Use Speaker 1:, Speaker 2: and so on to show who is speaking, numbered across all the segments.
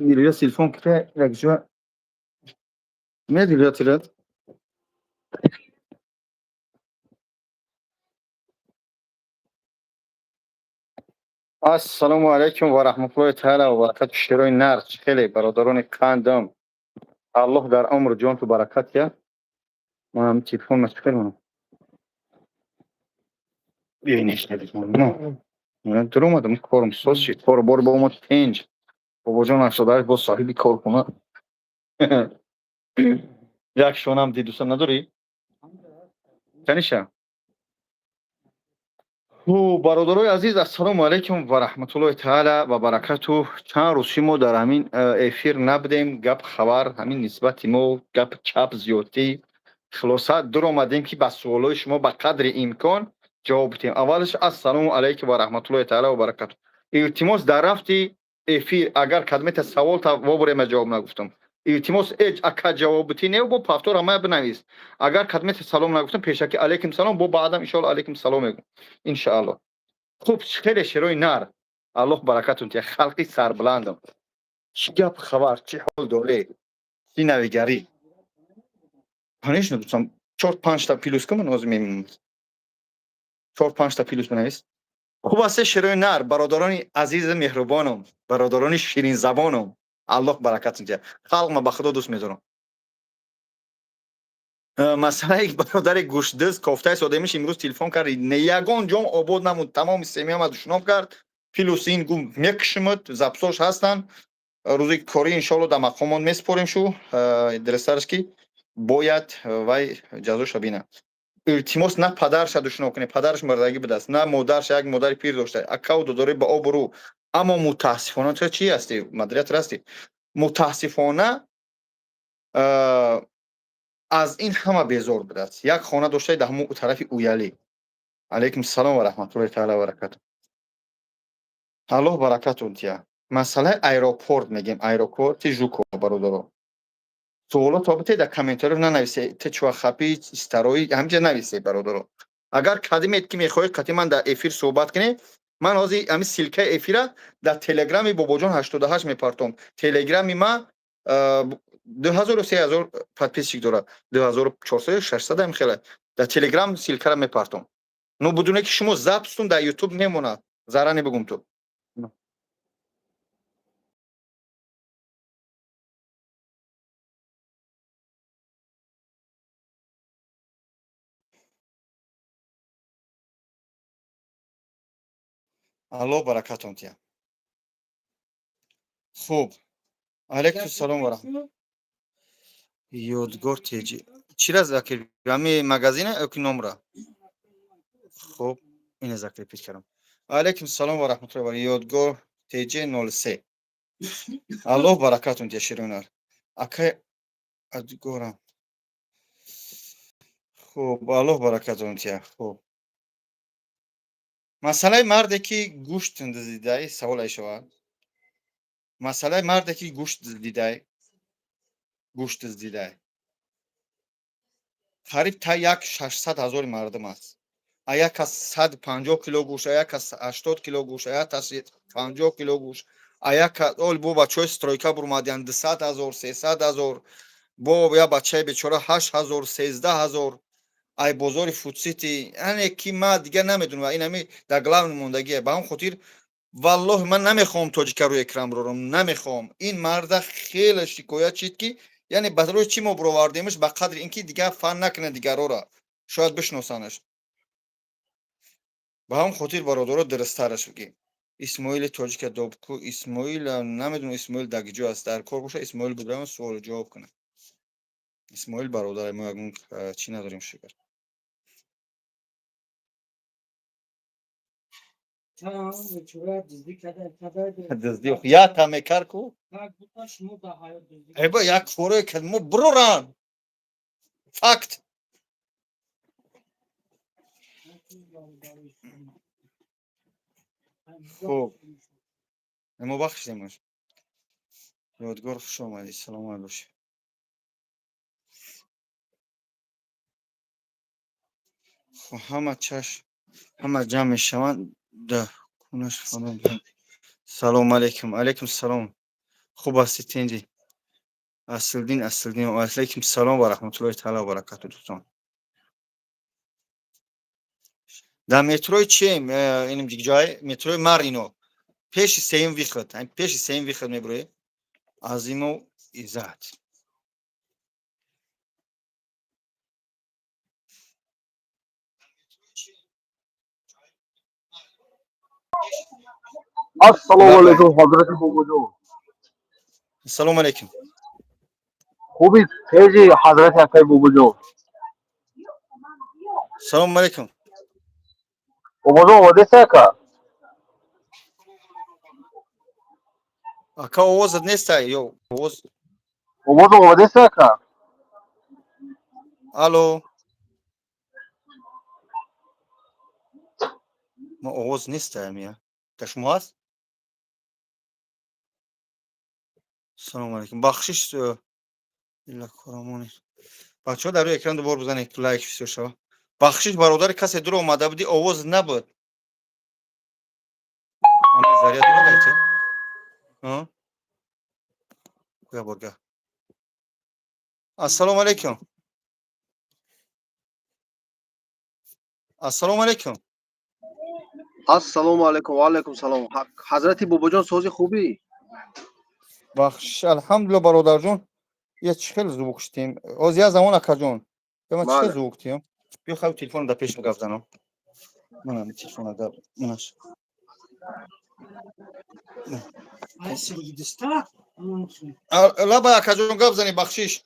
Speaker 1: Giriyor telefon kire reklamı ne diyor tirat? Assalomu alaykum va rahmatullohi taala va barakatuh. Shiroy nar خیلی برادران قندم الله در عمر جان تو برکت یا ما هم تلفن مشکل کنم بینیش تلفن من در اومدم کارم سوس شد کار بار با ما پنج بابا جان افسردهش با صاحبی کار کنه یک شونم دی دوستان نداری؟ تنیشه برادرای عزیز السلام علیکم و رحمت الله تعالی و برکاته. چند روز ما در همین افیر نبودیم، گپ خبر همین نسبت ما گپ چپ زیادی خلاصه در آمدیم که به سوالای شما به قدر امکان جواب بدیم. اولش السلام علیکم و رحمت الله تعالی و برکاته. التماس در رفتی افیر اگر کدمت سوال تا وابره جواب نگفتم، التماس اج اکا جواب بدی نه با پفتور همه بنویس. اگر کدمت سلام نگفتم پیشکی علیکم سلام با بعدم ان شاء الله علیکم سلام میگم ان شاء الله. خوب خیلی شروع نر الله برکتون تیا خلقی سربلندم چی گپ خبر چی حال داره چی نویگری پنیش ندوستم 4-5 تا پیلوس کم نوز میمونم 4-5 تا پیلوس بنویس. خوب است شروع نر برادران عزیز مهربانم برادران شیرین زبانم الله برکتون تیا خلق ما به خدا دوست میدارم. مثلا یک برادر گوشدز کافته ساده میشه امروز تلفن کرد نه یگان جام آباد نموند تمام سیمیام از شناب کرد پیلوسین گم میکشمت زبسوش هستن روزی کاری انشالله در مقامون میسپاریم شو درسترش که باید وای جزوش بینه التماس نه پدرش دوشنو کنه پدرش مردگی بده است نه مادرش یک مادر پیر داشته اکاو داره به آب رو اما متاسفانه تو چی هستی مدریت راستی متاسفانه از این همه بیزار بوده است. یک خانه داشته در همون طرف اویالی. علیکم السلام و رحمت الله تعالی و برکاته. الله برکتون تیا مسئله ایروپورت میگیم ایروپورت ژوکو برادر سوالات رابطه در کامنتاری ننویسید ته چوا خپی استرایی همینجا نویسید برادر. اگر کدیمت که میخواید قطعا من در افیر صحبت کنه من از همین سیلکه افیره در تلگرام باباجان 88 میپرتم تلگرامی ما 2000 و 3000 подписчик داره 2400 600 هم خیلی در تلگرام سیلکه را میپرتم نو بدونه که شما زبستون در یوتیوب میمونه زره نبگم تو. الله برکتون تیا. خوب علیکم السلام و رحمت یادگار تیجی چی را ذکر همین مگزینه او که نمره خوب این ذکر پیش کردم. علیکم السلام و رحمت الله و یادگار تیجی 03 الله برکتون تیا شیرونر اکای ادگورم خوب الله برکتون تیا. خوب مسئله مرده که گوشت دیده سوال ایشوا مسئله مرده که گوشت دیده قریب تا یک 600,000 مردم است. آیا کس 150 کیلو گوشت آیا کس 80 کیلو گوشت آیا کس 50 کیلو گوشت آیا کس اول بو بچه استرویکا برمادیان 200,000 300,000 بو یا بچه بیچاره 8,000 13,000 ای بازار فودسیتی یعنی کی ما دیگه نمیدونم این همی در گلاون موندگیه به هم خاطر والله من نمیخوام تاجیک رو اکرام رو نمیخوام این مرد خیلی شکایت شد که یعنی بدروی چی ما برآوردیمش به قدر اینکه دیگه فن نکنه دیگرا را شاید بشناسنش به هم خاطر برادرها درسترش بگیم. اسماعیل تاجیک دوبکو اسماعیل نمیدونم اسماعیل دگیجو است در کار باشه اسماعیل بودم سوال جواب کنه اسماعیل برادر ما اون چی نداریم شکر دزدی یا تا میکر کو ای با یک فوره که ما بروران فکت خوب اما بخشیمش یادگار خوش آمدی سلام علیکم خب همه چش همه جمع شوند ده کنش خانم سلام علیکم علیکم سلام خوب هستید اینجی اصلدین و علیکم سلام و رحمت الله تعالی و برکاته دوستان. در متروی چیم اینم دیگه جای متروی مارینو پیش سیم ویخت هم پیش سیم ویخت میبره عظیم و عزت.
Speaker 2: السلام علیکم حضرت باباجان.
Speaker 1: السلام علیکم.
Speaker 2: خوبید خیلی حضرت اکای باباجان.
Speaker 1: سلام علیکم.
Speaker 2: باباجان آماده است اکا؟
Speaker 1: اکا آوازت نیست یا آواز؟
Speaker 2: باباجان آماده است اکا؟
Speaker 1: الو ما آواز نیست میاد تا شما هست؟ سلام علیکم. بخشش الا کارامونی بچه ها در روی اکران دوبار بزنید لایک شو. بخشش برادر کسی دور اومده بودی آواز نبود. اما زریعه دور بایده ها گویا برگه. السلام علیکم. السلام علیکم.
Speaker 2: السلام علیکم و علیکم سلام. حضرت باباجان سوزی خوبی؟
Speaker 1: بخش الحمدلله برادر جون یه چخیل زوق شدیم از یه زمان اکا جون به چخیل
Speaker 2: بله.
Speaker 1: زوق تیم بیا خواهی تلفن در پیش مگف زنم من هم تلفن در منش لبا اکا جون گف زنی بخشش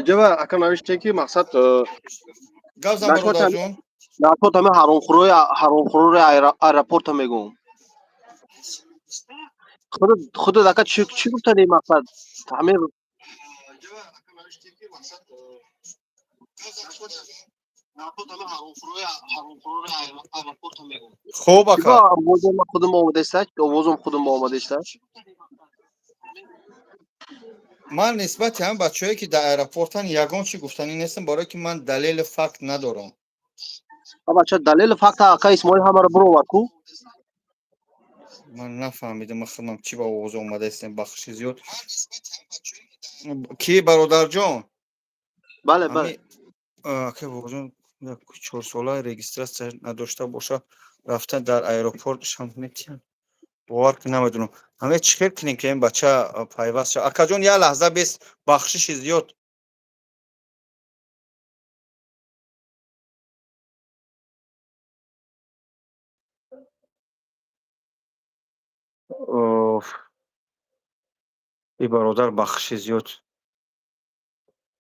Speaker 2: جبا اکا نوشته که مقصد
Speaker 1: گف زن برادر جون
Speaker 2: نشوت همه حرام خروری ایرپورت میگم. خودت اکا چی گفتنی مقصد همه
Speaker 1: خوب
Speaker 2: جبا
Speaker 1: اکا
Speaker 2: آوازم خودم آماده است. آوازم خودم آماده است.
Speaker 1: من نسبت هم بچه‌ای که در ایرپورتن یگان چی گفتنی نیستم برای که من دلیل فقط ندارم.
Speaker 2: بچه دلیل فقط اکا اسماعیل همه رو برو ورکو.
Speaker 1: من نفهمیدم خودم چی با آواز اومده استم بخش زیاد کی برادر جون
Speaker 2: بله بله.
Speaker 1: همین که واقعا 4 ساله رجیستراسیون نداشته باشه رفتن در ایرپورت شام میتین باور که نمیدونم همه چیکار کنیم که این بچه پیوست شه. اکا جون یه لحظه بیس بخشش زیاد اوف ای برادر بخشش زیاد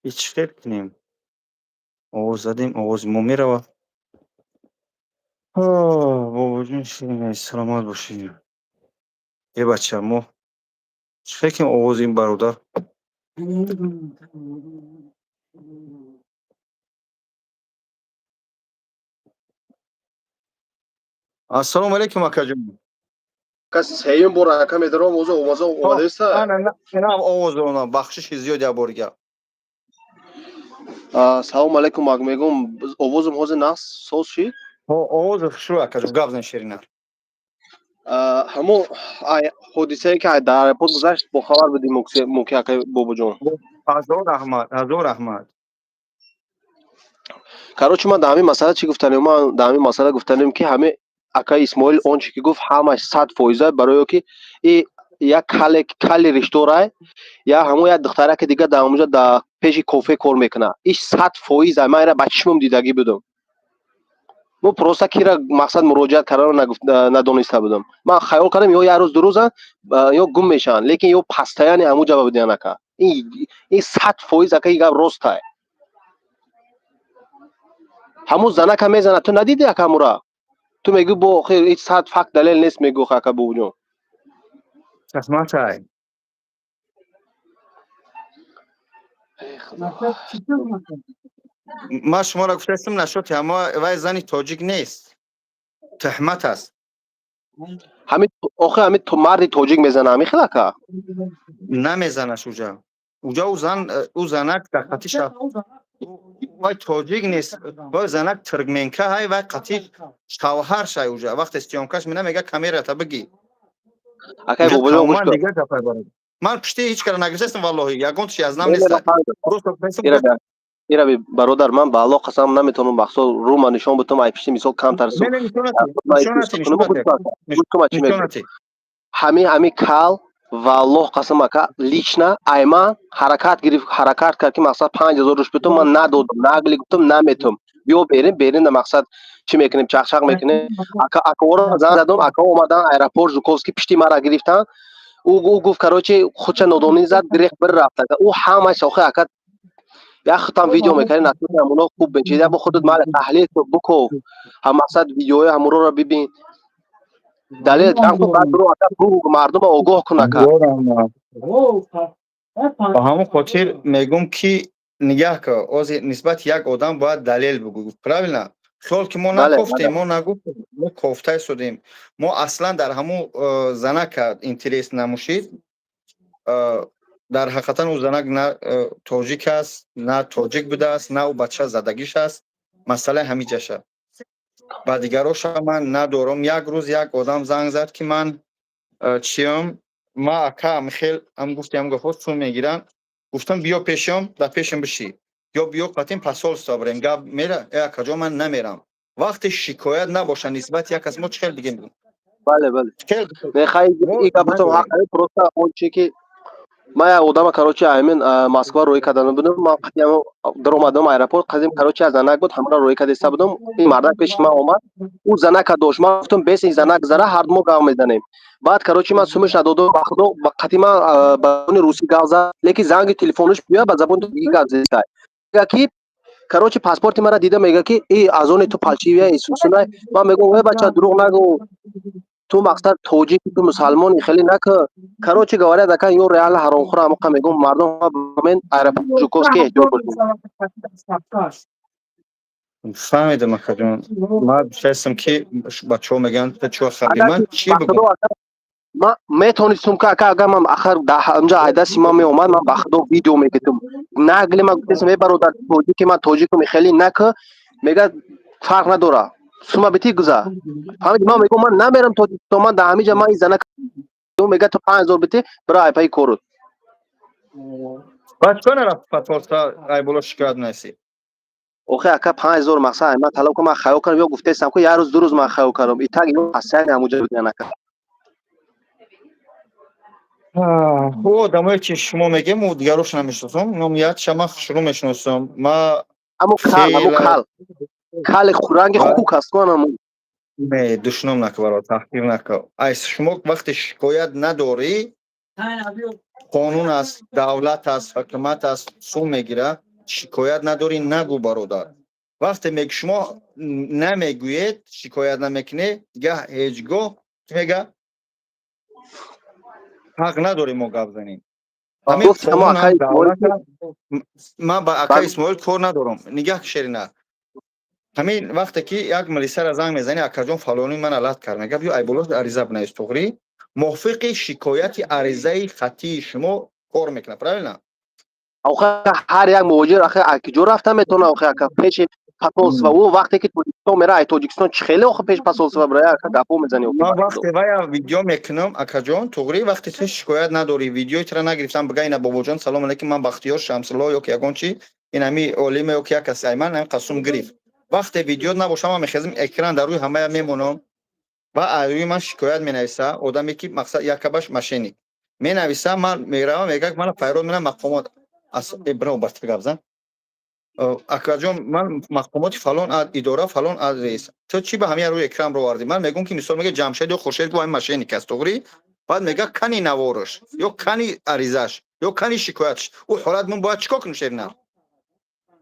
Speaker 1: هیچ فکر کنیم آواز زدیم آواز ما میره بابا جون شیرین سلامت باشی یه بچه ما چه فکر کنیم آواز این برادر السلام علیکم اکا جون
Speaker 2: کس سیم بور اکا میدارم آواز آماده است.
Speaker 1: نه آواز اون بخشش زیاد یا برگه
Speaker 2: سلام علیکم میگم آوازم حاضر نست سوز شید.
Speaker 1: آواز شو اکا جون گپ زن شیرینه
Speaker 2: همون حادثه ای که در ایرپورت گذشت با خبر بدیم موقع اکا بابا جون.
Speaker 1: هزار احمد
Speaker 2: کاروچ من در همین مسئله چی گفتنیم؟ ما در همین مسئله گفتنیم که همه اکا اسماعیل اون چی که گفت همش 100% برای که این یک کلی رشتورای یا همون یک دختره که دیگه در اونجا در پیش کافه کار میکنه ایش 100% من ایرا بچشمم دیدگی بودم. مو پروسه کی را مقصد مراجعت کردن نگفت ندونسته بودم. من خیال کردم یا یه روز دو روز یا گم میشن لیکن یا پستایانی همو جواب بدن اکا این 100% اکا این راست ہے. همو زنه که میزنه تو ندیدی اکا مرا تو میگی با خیر هیچ 100 فقط دلیل نیست میگو اکا بونو.
Speaker 1: قسمت های ما شما را گفتستم نشد اما وای زنی تاجیک نیست تهمت است
Speaker 2: همین آخه همین تو مرد توجیک میزنه همین خیلی اکا
Speaker 1: نمیزنه اوجا او زنک در قطیش وای تاجیک نیست وای زنک ترگمنکه های وای قطیش شوهر شای اوجا وقت استیامکش می نمیگه کمیره تا بگی
Speaker 2: اکا
Speaker 1: اوجا
Speaker 2: بابا جان گوش
Speaker 1: تماما
Speaker 2: کن.
Speaker 1: دیگه دفعه برد من پشتی هیچ کار نگرفتم والله یگان چی از نام
Speaker 2: نه
Speaker 1: نیست
Speaker 2: نه
Speaker 1: درست فیسبوک
Speaker 2: ایرا برادر من به الله قسم نمیتونم بخصو رو من نشون بدم ای پشتی مثال کم ترسو
Speaker 1: نه نشوناتی
Speaker 2: همین کال والله قسم اکا لیچنا ایمان حرکت کرد که مقصد 5000 روش بتم من ندادم نگلی گفتم نمیتونم بیا بریم مقصد چی میکنیم چخچق میکنیم اکا ورا زنگ زدم اکا اومدن ایرپورت زوکوفسکی پشتی مرا گرفتن او گفت کراچی خودش نادونی زد گریخ بر رفت او همه شوخه اکا یا ختم ویدیو میکنی نتونم اونا خوب بنچیده با خودت مال تحلیل بکو هم مقصد ویدیو هم رو ببین دلیل جمع کن بعد برو اکا مردم آگاه کن اکا
Speaker 1: با همون خاطر میگم که نگاه که از نسبت یک آدم باید دلیل بگو правильно خیال که ما
Speaker 2: بله
Speaker 1: نگفتیم ما کوفته شدیم ما اصلا در همون زنک اینترس نموشید در حقیقت او زنک نه تاجیک است نه تاجیک بوده است نه او بچه زدگیش است مسئله همیجاشه با دیگراش من ندارم یک روز یک آدم زنگ زد که من چیم ما اکا میخیل هم گفت چون میگیرن گفتم بیا پیشم در پیشم بشی یا بیا قطیم پسول بریم گفت میره اکا جا من نمیرم وقتی شکایت نباشه نسبت یک از ما چخیل بگیم
Speaker 2: بله میخوای این گفتم
Speaker 1: نداریم
Speaker 2: حق پروسه اون چی که ما یا آدم کراچی همین مسکو روی کردن بودم ما قدیم در اومدم ایرپورت قدیم کراچی از زنک بود همراه روی کردیسته بودم این مرد پیش ما اومد او زنک داشت ما گفتم بیس این زنک زره هر دو گام میزنیم بعد کراچی من سومش ندادم خدا قدیم با روسی گاو زد لیکن زنگ تلفنش بیا با زبان دیگه گاو زد کی کراچی پاسپورت مرا دیده میگه که ای از اون تو پالچیه ای سوسنای ما میگم وای بچا دروغ نگو تو مقصد توجیه تو مسلمان خیلی نکه کراچی گواره دکا یو ریال حرام خورا مقا میگم مردم من ایرپورت جوکوسکی احجار بودیم
Speaker 1: فهمیدم اکا جان ما بشستم که بچه ها میگن چه خبی
Speaker 2: اگر
Speaker 1: من
Speaker 2: که
Speaker 1: چی بگم
Speaker 2: ما میتونستم که اگر من آخر اونجا عیده سیما می اومد من بخدا ویدیو میگیتم نگلی ما گفتم ای برادر توجیه که من توجیه کنم خیلی نکه میگه فرق نداره سوما بیتی گذار فهمید ما میگم من نمیرم تو من در همینجا من این زنک میگه تو 5000 بیتی برای پای کورد
Speaker 1: بچه نرفت پاسپورت ای بولا شکایت نیستی
Speaker 2: اوخه اکا 5000 مقصد من طلب کنم خیو کنم یا گفته استم که یه روز دو روز من خیو کنم این تگ اینو حسین همونجا بگن اکا
Speaker 1: او آدمایی که شما میگیم و دیگروش نمیشناسم نومیت شما شروع میشناسم ما
Speaker 2: همو
Speaker 1: خیلی
Speaker 2: کال خورنگ خوک است کنم
Speaker 1: دشنام نکه برای تحقیر نکه ایس شما وقتی شکایت نداری قانون است دولت است حکومت است سو میگیره شکایت نداری نگو برادر وقتی شما نمیگویید شکایت نمیکنی دیگه هیچگاه میگه حق نداری ما گپ زنیم همین
Speaker 2: گفت همو
Speaker 1: قانون
Speaker 2: اکا
Speaker 1: است
Speaker 2: اسماعیل
Speaker 1: دولت است من با اکا اسماعیل کار ندارم نگاه شیرینه همین وقتی که یک ملیسه را زنگ میزنی اکا جان فلانی من علت کرد میگه بیا ای بولو عریضه بنویس توغری موافق شکایت عریضه خطی شما کار میکنه правильно
Speaker 2: اوخه هر یک موجر اخه اکی رفته میتونه اوخه اکا پیش پاسولس و او وقتی که توجیکستان میره ای توجیکستان خیلی اوخه پیش پاسولس و برای اکا گپو میزنی اوخه
Speaker 1: من
Speaker 2: بخدو
Speaker 1: وقتی ویا ویدیو میکنم اکا جان توغری وقتی تو شکایت نداری ویدیو ترا نگرفتم بگه اینا بابا جان سلام علیکم من بختیار شمس الله یا که یگان چی این همی علم یا که کسی ایمن هم قسم گرفت وقتی ویدیو نباشه من میخوام اکران در روی همه میمونم و روی من شکایت مینویسه آدمی که مقصد یکباش ماشینی مینویسه من میروم میگم من پیرو میرم مقامات از ابرو برت گفتم اکا جان من مقامات فلان اداره فلان رئیس تو چی به همین روی اکرام رو آوردی من میگم که مثال میگه جمشید یا خورشید با این ماشینی کس توغری بعد میگه کنی نوارش یا کنی عریضش یا کنی شکایتش او حالت من باید چیکار کنم شیر نه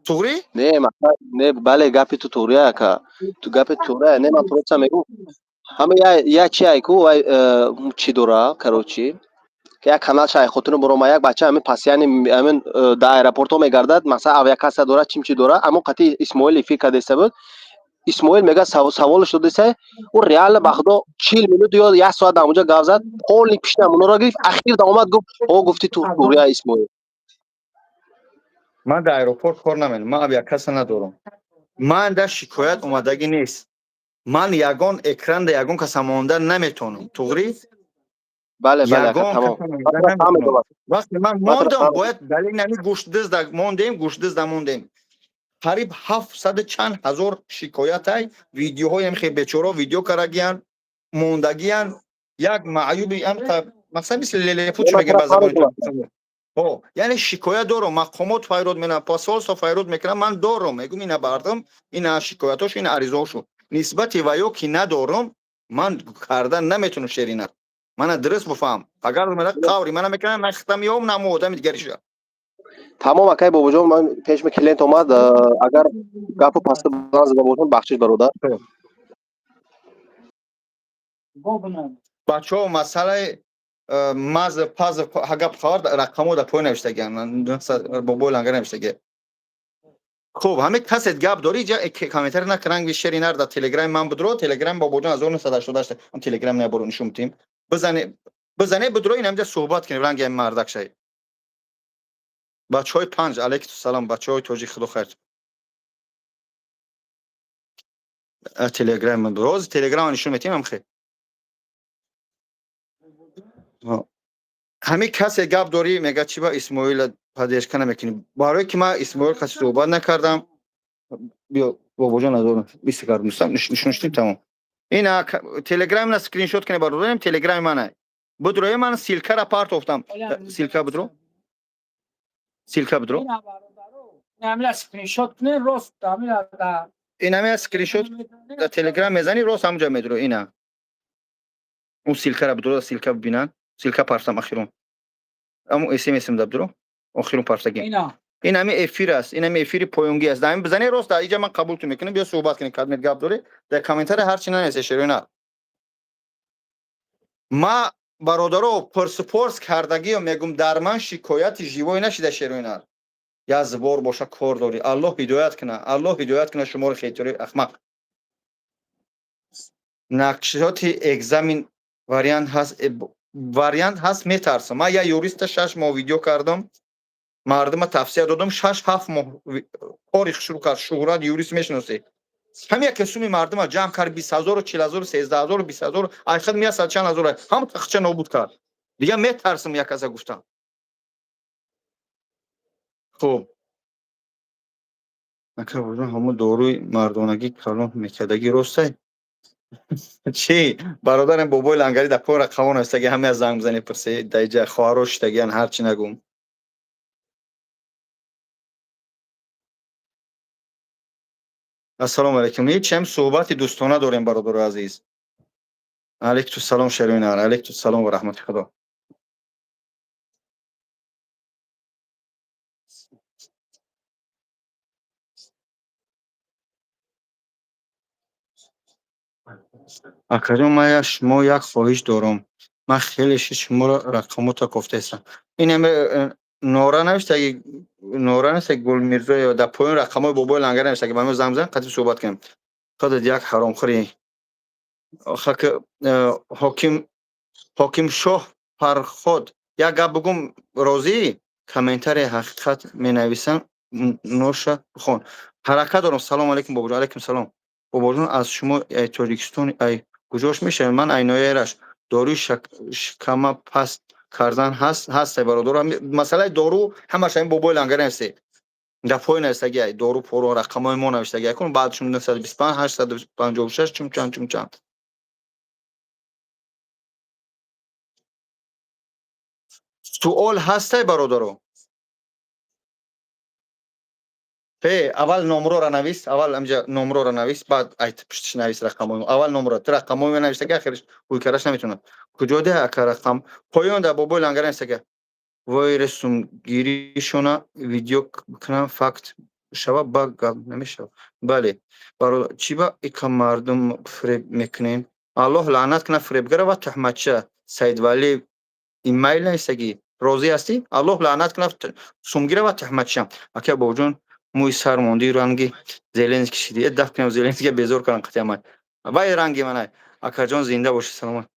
Speaker 1: توغری
Speaker 2: نه مثلا نه بله گپی تو توریه اکا تو گپ توریه نه من پروسه میگم همه یا چی ایکو چی دورا کراچی که یک کانال شای خودتون برو ما یک بچه همین پاسیانی همین در ایرپورتو میگردد مثلا اویا کاسا دورا چی دورا اما قطعی اسماعیل فکر دسته بود اسماعیل میگه سوال شده سه او ریال بخدا 40 مینوت یا 1 ساعت اونجا گاو زد کلی پیش نمونه را گرفت اخیر دا اومد گفت او گفتی تو سوریه اسماعیل
Speaker 1: من در ایروپورت کار نمیکنم من اب یک کس ندارم من در شکایت اومدگی نیست من یگان اکران در یگان کس مانده نمیتونم توغری
Speaker 2: بله بله اکا
Speaker 1: یگان
Speaker 2: تمام.
Speaker 1: کسی
Speaker 2: ما
Speaker 1: میزن
Speaker 2: طرف
Speaker 1: نمیتونم.
Speaker 2: فهمیدم.
Speaker 1: وقتی من
Speaker 2: ما طرف
Speaker 1: ماندم
Speaker 2: فهمیدم.
Speaker 1: باید دلیل نمی گوشت دزد موندیم گوشت دزد موندیم. قریب 700 چند هزار شکایت های ویدیو های هم خیلی بیچاره ویدیو کرگیان موندگیان یک معیوبی هم مثلا مثل لیلی پوچ
Speaker 2: ما
Speaker 1: بگیم
Speaker 2: طرف
Speaker 1: به زبان
Speaker 2: فهمیدم.
Speaker 1: تو. او یعنی شکایت دارم مقامات فایرود مینا پاسپورت فایرود میکنم من دارم میگم اینا بردم اینا شکایتاش این عریضاشو نسبت ویو کی ندارم من کردن نمیتونم شیرینه من درست بفهم اگر من قوری من میکنم نختم یوم نمودم دیگریش
Speaker 2: تمام اکای بابا جان من پیش می کلینت اومد اگر گپ پاست بازن زده باشم بخشش برادر.
Speaker 1: بچه ها مسئله مز پز هگپ خورد رقمو در پای نوشتگیم با بول انگار نوشتگی خوب همه کسی گپ داری جا کامنتر نکنن که شیرینر در تلگرام من بدرو تلگرام با بودن از اون صدا شده است اون تلگرام نبرو نشون تیم بزنه بدرو این همجا صحبت کنیم رنگ مردک شای بچهای پنج علیکم سلام بچهای توجی خدا خیر تلگرام من روز تلگرام نشون میتیم هم خیر همه کسی گپ داری میگه چی با اسماعیل پدیش کنه میکنی برای که من اسماعیل کسی صحبت نکردم بیا بابا جان از اون 20 کار دوستم نشونشتیم تمام این تلگرام نه اسکرین شات کنه برو تلگرام منه بدروی من سیلکا را پارت افتم سیلکا بدرو سیلکا بدرو
Speaker 3: نمیلا اسکرین شات کنه راست نمیلا
Speaker 1: این همه اسکرین شات در تلگرام میزنی راست همونجا میدرو اینا اون سیلکا را بدرو سیلکا ببینن سیلکا پارتم اخیرون اما اسم بدرو اخیرون پارتگی این همه افیر است این همه افیر پویونگی است دائم بزنی راست اینجا من قبول تو میکنم بیا صحبت کنیم کلمه گپ داره در کامنتر هر چی ننویسه شیرینه ما برادرو پرسپورس کردگی و میگم در من شکایت جیوی نشده شیرینه یا زبور باشه کار داری الله هدایت کنه الله هدایت کنه شما رو خیلی احمق نقشات اگزامین واریانت هست میترسم من یا یوریست 6 ماه ویدیو کردم مردم تفسیر دادم 6 7 ماه تاریخ شروع کرد شهرت یوریست میشناسه همه کسومی مردم جمع کرد 20000 و 40000 13000 و 20000 آخر میاد چند هزار هم تخچه نابود کرد دیگه میترسم یک از گفتم خب اکا بودن همون داروی مردانگی کلان میکدگی راسته چی برادرم بابای لنگری در پای رقمون هسته که همه از زنگ بزنی پرسه دیجا خواهروش تگیان هرچی نگم السلام علیکم هیچ هم صحبت دوستانه داریم برادر عزیز علیکم سلام شروینار علیکم سلام و رحمت خدا اکرم ما شما یک خواهش دارم من خیلی شما را رقمات گفته هستم این همه نورا نوشته اگه نورا نوشته گل میرزا یا در پایین رقمای بابای لنگر نوشته که با من زنگ بزن قطعی صحبت کنیم خودت یک حرام خوری آخه که حاکم شاه فرخود یک گپ بگم راضی کامنتر حقیقت می نویسم نوش خون حرکت دارم سلام علیکم بابا جان علیکم سلام بابا جان از شما ای تاجیکستان ای کجاش میشه من عینایرش داروی شکم پست کردن هست برادر مسئله دارو همش این بابای لنگر است دفعه نستگی دارو پرو رقمای ما نوشتگی کن بعدشون 925 856 چم سوال هسته برادرو اول نمره را نویس اول امجا نمره را نویس بعد ایت پشتش نویس رقم اول نمره رقم نوشته که آخرش کوی کرش نمیتونه کجا ده اکر رقم پایان در بابای لنگر است که وای رسوم گیری شونه ویدیو کنم فقط شبا باگ نمیشه بله برای چی با ایک مردم فریب میکنین الله لعنت کنه فریبگر و تهمتچه سید ولی ایمیل نیستگی راضی هستی الله لعنت کنه سومگیره و تهمتچه اکه بابا موی سرماندی رنگی زیلنسکی کشیدی دفع کنم زیلنسکی بیزار کنم قطعا من وای رنگی منه اکر جان زنده باشی سلامت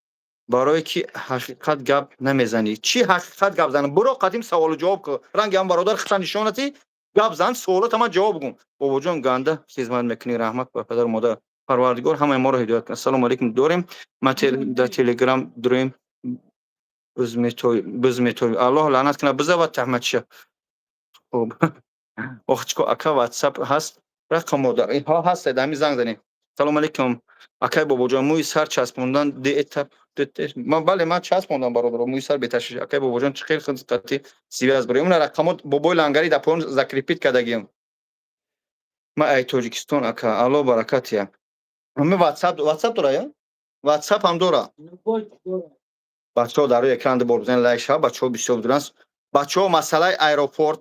Speaker 1: برای کی حقیقت گپ نمیزنی چی حقیقت گپ زنم برو قدیم سوال و جواب کن رنگ هم برادر خشن نشونتی گپ زن سوالات ما جواب گم بابا جان گنده خدمت میکنی رحمت به پدر مادر پروردگار همه ما رو هدایت کنه السلام علیکم داریم ما در تلگرام داریم biz metoy Allah la'nat کنه بزود تحمد شه. خب اخچکو اکا واتساپ هست رقم مادر اینها هست دمی زنگ زنید. سلام علیکم اکای بابا جان موی سر چسبوندن دی اتپ من بله من چسبوندم برادر موی سر بتشش اکای بابا جان چه خیلی خدمتی سی از برای اون رقم بابای لنگری در پون ذکریپیت کردگیم ما ای تاجیکستان اکا الله برکاتیا همه واتساپ داره یا واتساپ هم داره بچه‌ها در روی اکران بر بزنید لایک شه بچه‌ها بسیار درست بچه‌ها مسئله ایروپورت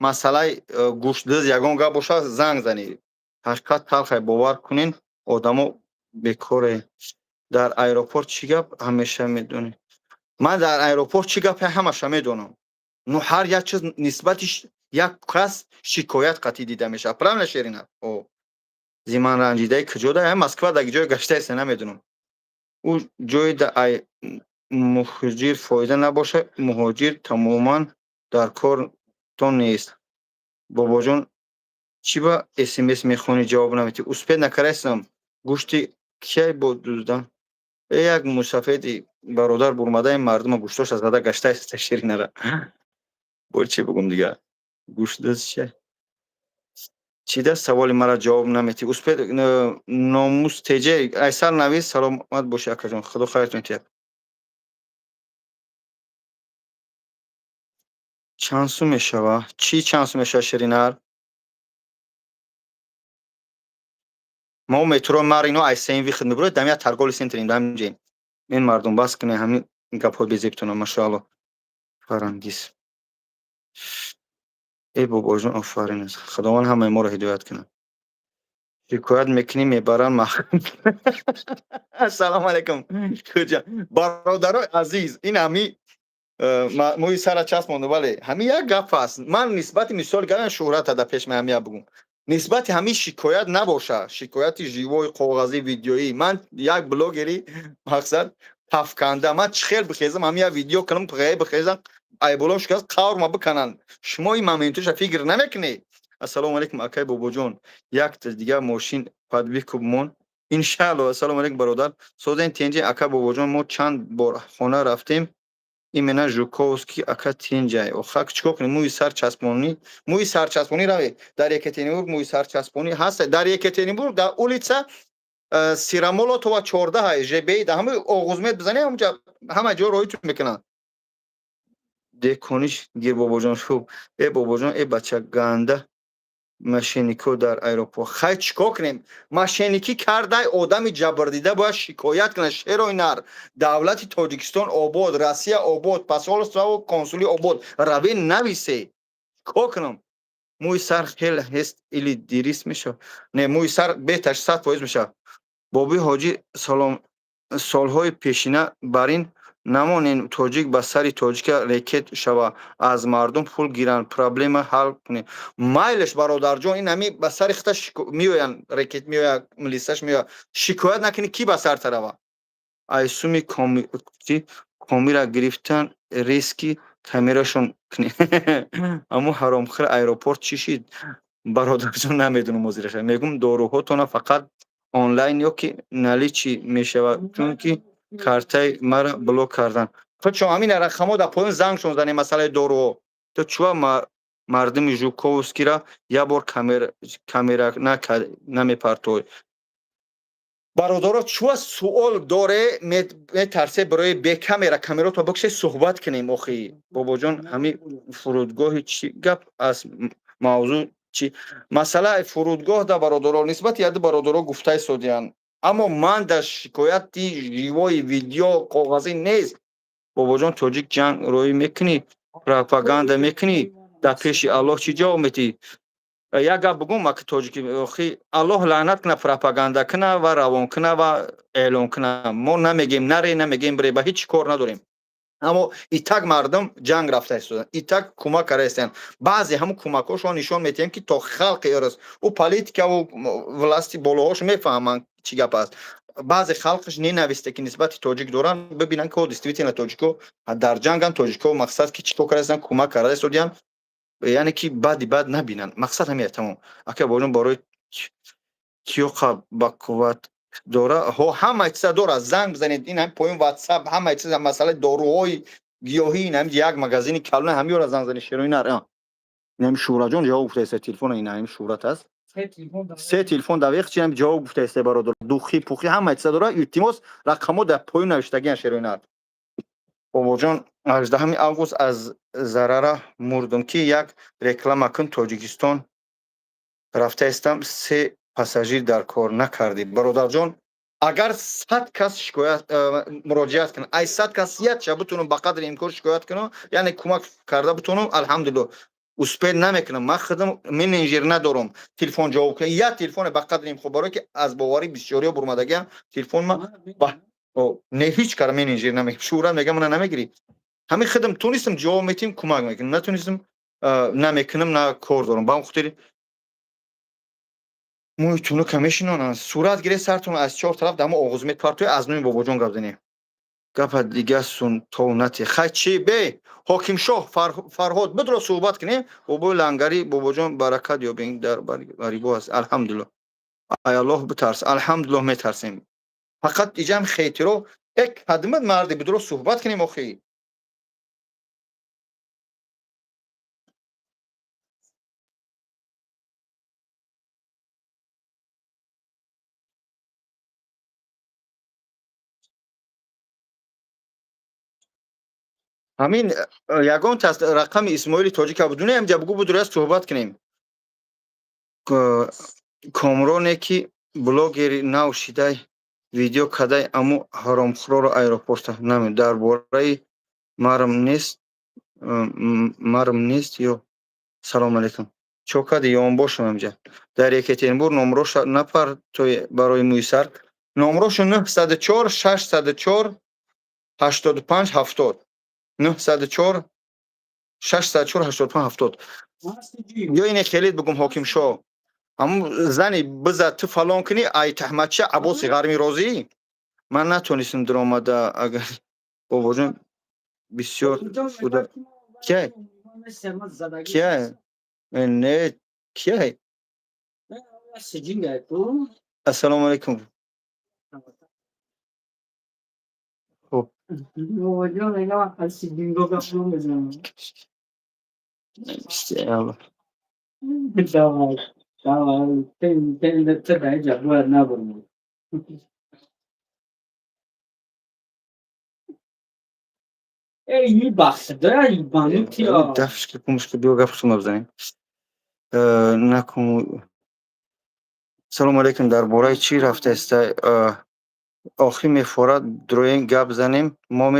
Speaker 1: مسئله گوشتدز یگان گپ باشه زنگ زنید حقیقت تلخ باور کنین آدمو بیکاره در ایروپورت چی گپ همیشه میدونی من در ایروپورت چی گپ همیشه میدونم نو هر یک چیز نسبتش یک کس شکایت قطعی دیده میشه پرام نشیرینه او زمان رنجیده کجا ده مسکو در جای گشته است نمیدونم او جای در مهاجر فایده نباشه مهاجر تماما در کار تو نیست بابا جان چی با SMS میخونی جواب نمیدی اسپید نکرستم گوشتی کی بود دوزدن یک مسافری برادر برمده مردم گوشتاش از زده گشته است شیرین را بود چی بگم دیگه گوشت دست چی ده سوال مرا جواب نمیدی اسپید ناموس تجه ایسر نویس سلامت باشه اکا جان خدا خیرتون تیه چانسو میشوه چی چانسو میشوه شیرینر ما مترو مارینو ایسین وی خدمت برو دمیا ترگول سنترین دم جین این مردم باز کنه همین گپو بیزیبتونه ماشاءالله فرانگیز ای بابا جان آفرین است خداوند همه ما رو هدایت کنه شکایت میکنی میبرن السلام علیکم کجا برادرای عزیز این همی موی سر چسب مونده ولی همین یک گپ است من نسبت مثال کردن شهرت در پیش من همین بگم نسبت همین شکایت نباشه شکایت ژیوی کاغذی ویدیویی من یک بلاگری مقصد تفکنده من چخیل بخیزم همین ویدیو کنم پغی بخیزم ای بلوم شکست قور ما بکنن شما این مومنتوش فکر نمیکنی السلام علیکم اکای بابا جان یک تا دیگه ماشین تطبیق کوبمون ان شاء الله السلام علیکم برادر سوزن تنجی اکای بابا جان ما چند بار خونه رفتیم именно Жуковский ака тинҷай охак чико кунем мӯи сарчаспонӣ раве дар Екатеринбург мӯи сарчаспонӣ ҳаст дар Екатеринбург дар улица Сирамолотова 14 ЖБ да ҳамаи оғузмет бизани ҳамҷа ҳама ҷо роҳитун мекунанд декониш гир бобоҷон шуб бобоҷон бача ганда машинико дар аэропорт хай чико кунем машиники кардай одами ҷабрдида бояд шикоят кунад шерои нар давлати тоҷикистон обод россия обод посольство консули обод равӣ нависе чико кунам мӯи сар хел ҳест или дирист мешав не мӯи сар беташ 100% мешав боби ҳоҷӣ салом солҳои пешина бар ин намонен тоҷик ба сари тоҷика рекет шава аз мардум пул гиранд проблема ҳал кунед майлеш бародарҷон ин ҳами ба сари хита меоянд рекет меояд милисаш меояд шикоят накунӣ ки ба сар тарава айсуми комира гирифтан риски камерашон кунед аммо ҳаромхӯр аэропорт чӣ шид бародарҷон намедунам озираша мегум доруҳотона фақат онлайн ё ки наличӣ мешавад чунки картаи мара блок кардан чо ҳамин рақамҳо дар поин зангшон зане масъалаи доруҳо то чуа мардуми Жуковскийра як бор камера намепартои бародаро чуа суол доре метарсе барои бекамера камераро бокше суҳбат кунем охи бобоҷон ҳамин фурудгоҳи чӣ гап аст мавзӯъ чӣ масъалаи фурудгоҳ да бародаро нисбати яду бародаро гуфтаи содиянд аммо ман дар шикояти ҷивои видео коғазӣ нест бобоҷон тоҷик ҷанг роҳӣ мекунӣ пропаганда мекунӣ дар пеши аллоҳ чӣ ҷавоб медиҳӣ як гап бигӯм аки тоҷики охи аллоҳ лаънат куна пропаганда куна ва равон куна ва эълон куна мо намегем наре намегем бире ба ҳеҷ чӣ кор надорем аммо итак мардум ҷанг рафта истоданд итак кӯмак кардаистанд баъзе ҳамун кӯмакҳошро нишон медиҳем ки то халқи ерос ӯ политикаву власти болоҳош мефаҳманд чӣ гап аст баъзе халқаш ненависте ки нисбати тоҷик доранд бибинанд ки действительно тоҷико дар ҷанганд тоҷико мақсад ки чӣ кор кардаистанд кӯмак карда истодиянд яъне ки баъди баъд набинанд мақсад ҳамин тамом ака боҷон барои киёқа бақувват дора ҳо ҳама чиза дора занг бизанед ин ҳам поин ватсап ҳама чиза масъалаи доруҳои گیاهی نمی یک مغازین کلون همی را زنگ زنی شروع نره نمی شورا جون جواب گفته است تلفن اینا نمی شورت است سه تلفن دقیق چی نمی جواب گفته است برادر دوخی پوخی همه چیز داره التماس رقمو در پایین نوشتگی شروع نره بابا جان 18 август از ضرر مردم که یک رکلام کن تاجیکستان رفته استم سه پاساژیر در کار نکردی برادر جان اگر 100 کس شکایت مراجعت کنه ای 100 کس یک شب بتونم به قدر امکان شکایت کنم یعنی کمک کرده بتونم الحمدلله اسپید نمیکنم من خودم منیجر ندارم تلفن جواب کنم یا تلفن به قدر امکان برای که از باوری بسیاری برمدگی تلفن ما نه هیچ کار منیجر نمیکنم شورا میگم من نمیگیری همین خودم تونستم جواب میتیم کمک میکنم نتونستم نمیکنم نه کار دارم با خاطر مویتونو کمیشنان صورت گیره سرتون از چهار طرف دم آغوز میت پرتوی از نوی بابا جان گردنی گپ دیگه سون تونتی خچی به حاکم شاه فرهاد بدرو صحبت کنی بابا لنگری بابا جان برکت یا بین در غریبو است الحمدلله ای الله بترس الحمدلله میترسیم فقط ایجام خیتی رو یک خدمت مردی بدرو صحبت کنیم اخی همین یگان رقم اسماعیل تاجیک بدونه امجا بگو بدرو صحبت کنیم کامرونه که بلوگری نو شیدای ویدیو کدای امو حرامخورو رو ایروپورت نمی درباره مرم نیست یا سلام علیکم چوکاد یوم باشم امجا در یکترینبور نمروش نفر توی برای مویسر نمروش 904 604 85 70 904 604 85 70 یا این خیلیت بگم حاکم شو همون زنی بزد تو فلان کنی ای تحمدچه عباسی غرمی روزی من نتونستم در آمده اگر بابا جان بسیار بوده که که نه که السلام علیکم خب بسیار
Speaker 3: ای بخشده ایبانی تیا
Speaker 1: دفش که کمش که بیو گفت شما بزنیم نکن سلام علیکم درباره چی رفته است آخی میفورد دروین گپ زنیم ما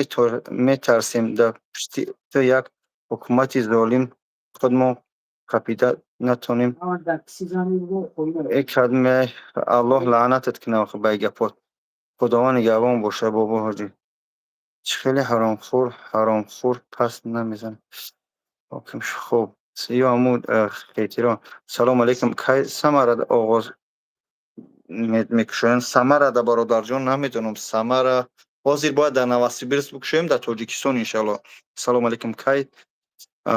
Speaker 1: میترسیم در پشتی تو یک حکومت ظالم خودمون کپیده نتونیم یک کلمه الله لعنتت کنه آخه به گپات خداوند نگهبان باشه بابا حاجی چه خیلی حرامخور پس نمیزن حاکم خوب سیاه عمود خیتی را سلام علیکم کی سمرد آغاز میکشن سمره در برادر جان نمیدونم سمره حاضر باید در نوسیبیرس بکشیم در تاجیکستان انشالله سلام علیکم کی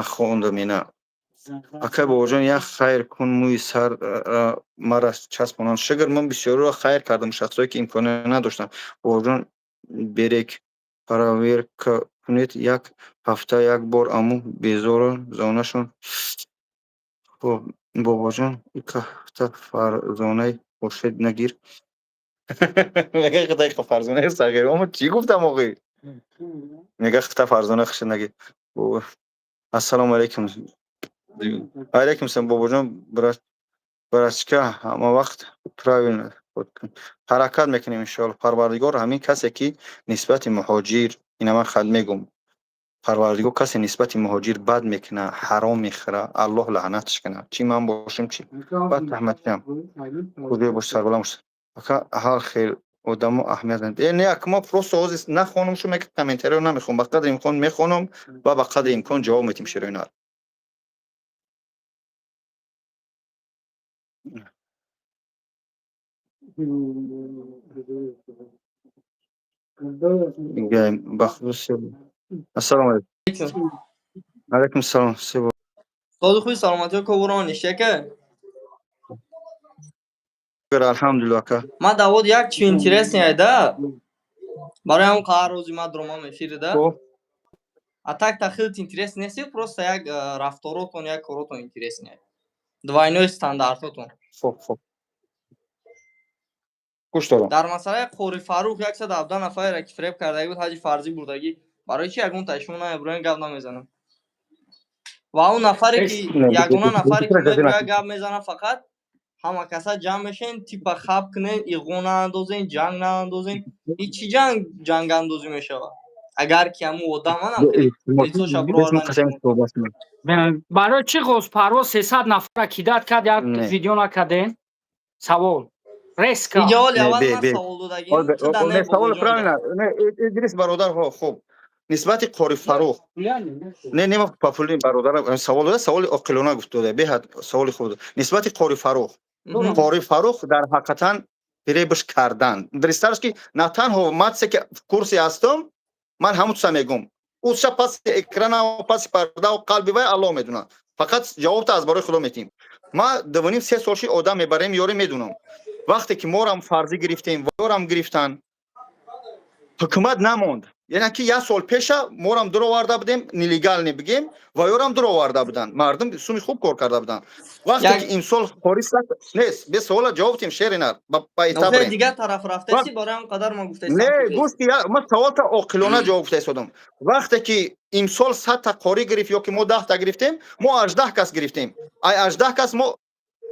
Speaker 1: خوندم اینا اکای بابا جان یک خیر کن موی سر مرا چسبانان شگر من بسیار را خیر کردم شخصایی که امکانه نداشتم بابا جان بریک پراویر کنید یک هفته یک بار امو بیزار زانشون خب بابا جان یک هفته فرزانه خورشید نگیر میگه خدای فرزانه صغیر اما چی گفتم آقای میگه خطا فرزانه خورشید نگیر السلام علیکم علیکم السلام بابا جان براشکه همه وقت پراوین حرکت میکنیم انشاءالله پروردگار همین کسی که نسبت مهاجر اینا من خود میگم پروردگار کسی نسبت مهاجر بد میکنه حرام میخوره الله لعنتش کنه چی من باشم چی بعد رحمتیم خدای باش سربلند باش حال خیر آدمو اهمیت نداره نه ما پروسه اوز نخونم شو میگه کامنتری رو نمیخونم به قدر امکان میخونم و به قدر امکان جواب میدیم شروع میگه بخصوص السلام علیکم
Speaker 4: علیکم.
Speaker 1: علیکم السلام سیبا
Speaker 4: داد خوی سلامتی کو بران نشه
Speaker 1: الحمدلله که
Speaker 4: ما داود یک چی اینترس نیده برای هم قرار روزی ما درما میفیرده
Speaker 1: خب
Speaker 4: А так-то хелт интерес нест, просто як рафторотон, як коротон интерес не. Двойной стандартотон.
Speaker 1: خب گوش دارم.
Speaker 4: дар масъалаи Қори Фаррух 117 нафареро ки фиреб кардаги буд ҳаҷи фарзӣ бурдагӣ, барои чӣ ягон ташмо наебурен гап намезанам? Ва он нафаре ки ягона нафаре ки мебурад гап мезанам, фақат ҳама каса ҷамъ мешен, типа хаб кунен, иғво наандозен, ҷанг наандозен. И чӣ ҷангандозӣ мешавад? Агар ки ҳамун одам манам лицоша бурвардан.
Speaker 3: برای چی قوس پرواز 300 نفر کیدت کرد یک ویدیو نکردین؟ سوال ریسکا
Speaker 4: این جوال اول
Speaker 1: بی-
Speaker 4: من
Speaker 1: بی.
Speaker 4: سوال دادگیم تو
Speaker 1: نه
Speaker 4: دنه
Speaker 1: سوال
Speaker 4: بابا
Speaker 1: پرانی
Speaker 4: جان
Speaker 1: نه ادریس برادر ها خوب نسبت قاری فروخ نه پاپولین برادر سوال داده سوال عاقلانه گفته به سوال خود نسبت قاری فروخ قاری فروخ در حقیقتا فریبش کردن درست است که نه تنها ماتسه که کورسی هستم من همون چیزا میگم اوش پس اکران و پس پرده و قلبی وای الله میدونه فقط جواب تا از برای خدا میتیم ما دوونیم 3 سالشی آدم میبریم یاری میدونم وقتی که ما هم فرضی گرفتیم و یارم گرفتن حکومت نموند یعنی که یک سال پیش ما هم در آورده بودیم نلیگال نبگیم و یارم در آورده بودن مردم سومی خوب کار کرده بودن وقتی که امسال خاریس نیست به سوال جواب تیم شعر نه با
Speaker 4: نوخه
Speaker 1: اعتبار
Speaker 4: دیگه طرف رفته سی برای اون قدر من گفته
Speaker 1: نه گوشتی ما سوال تا عاقلانه جواب دادم وقتی که امسال 100 تا قاری گرفت یا که ما 10 تا گرفتیم ما 18 کس گرفتیم ای 18 کس ما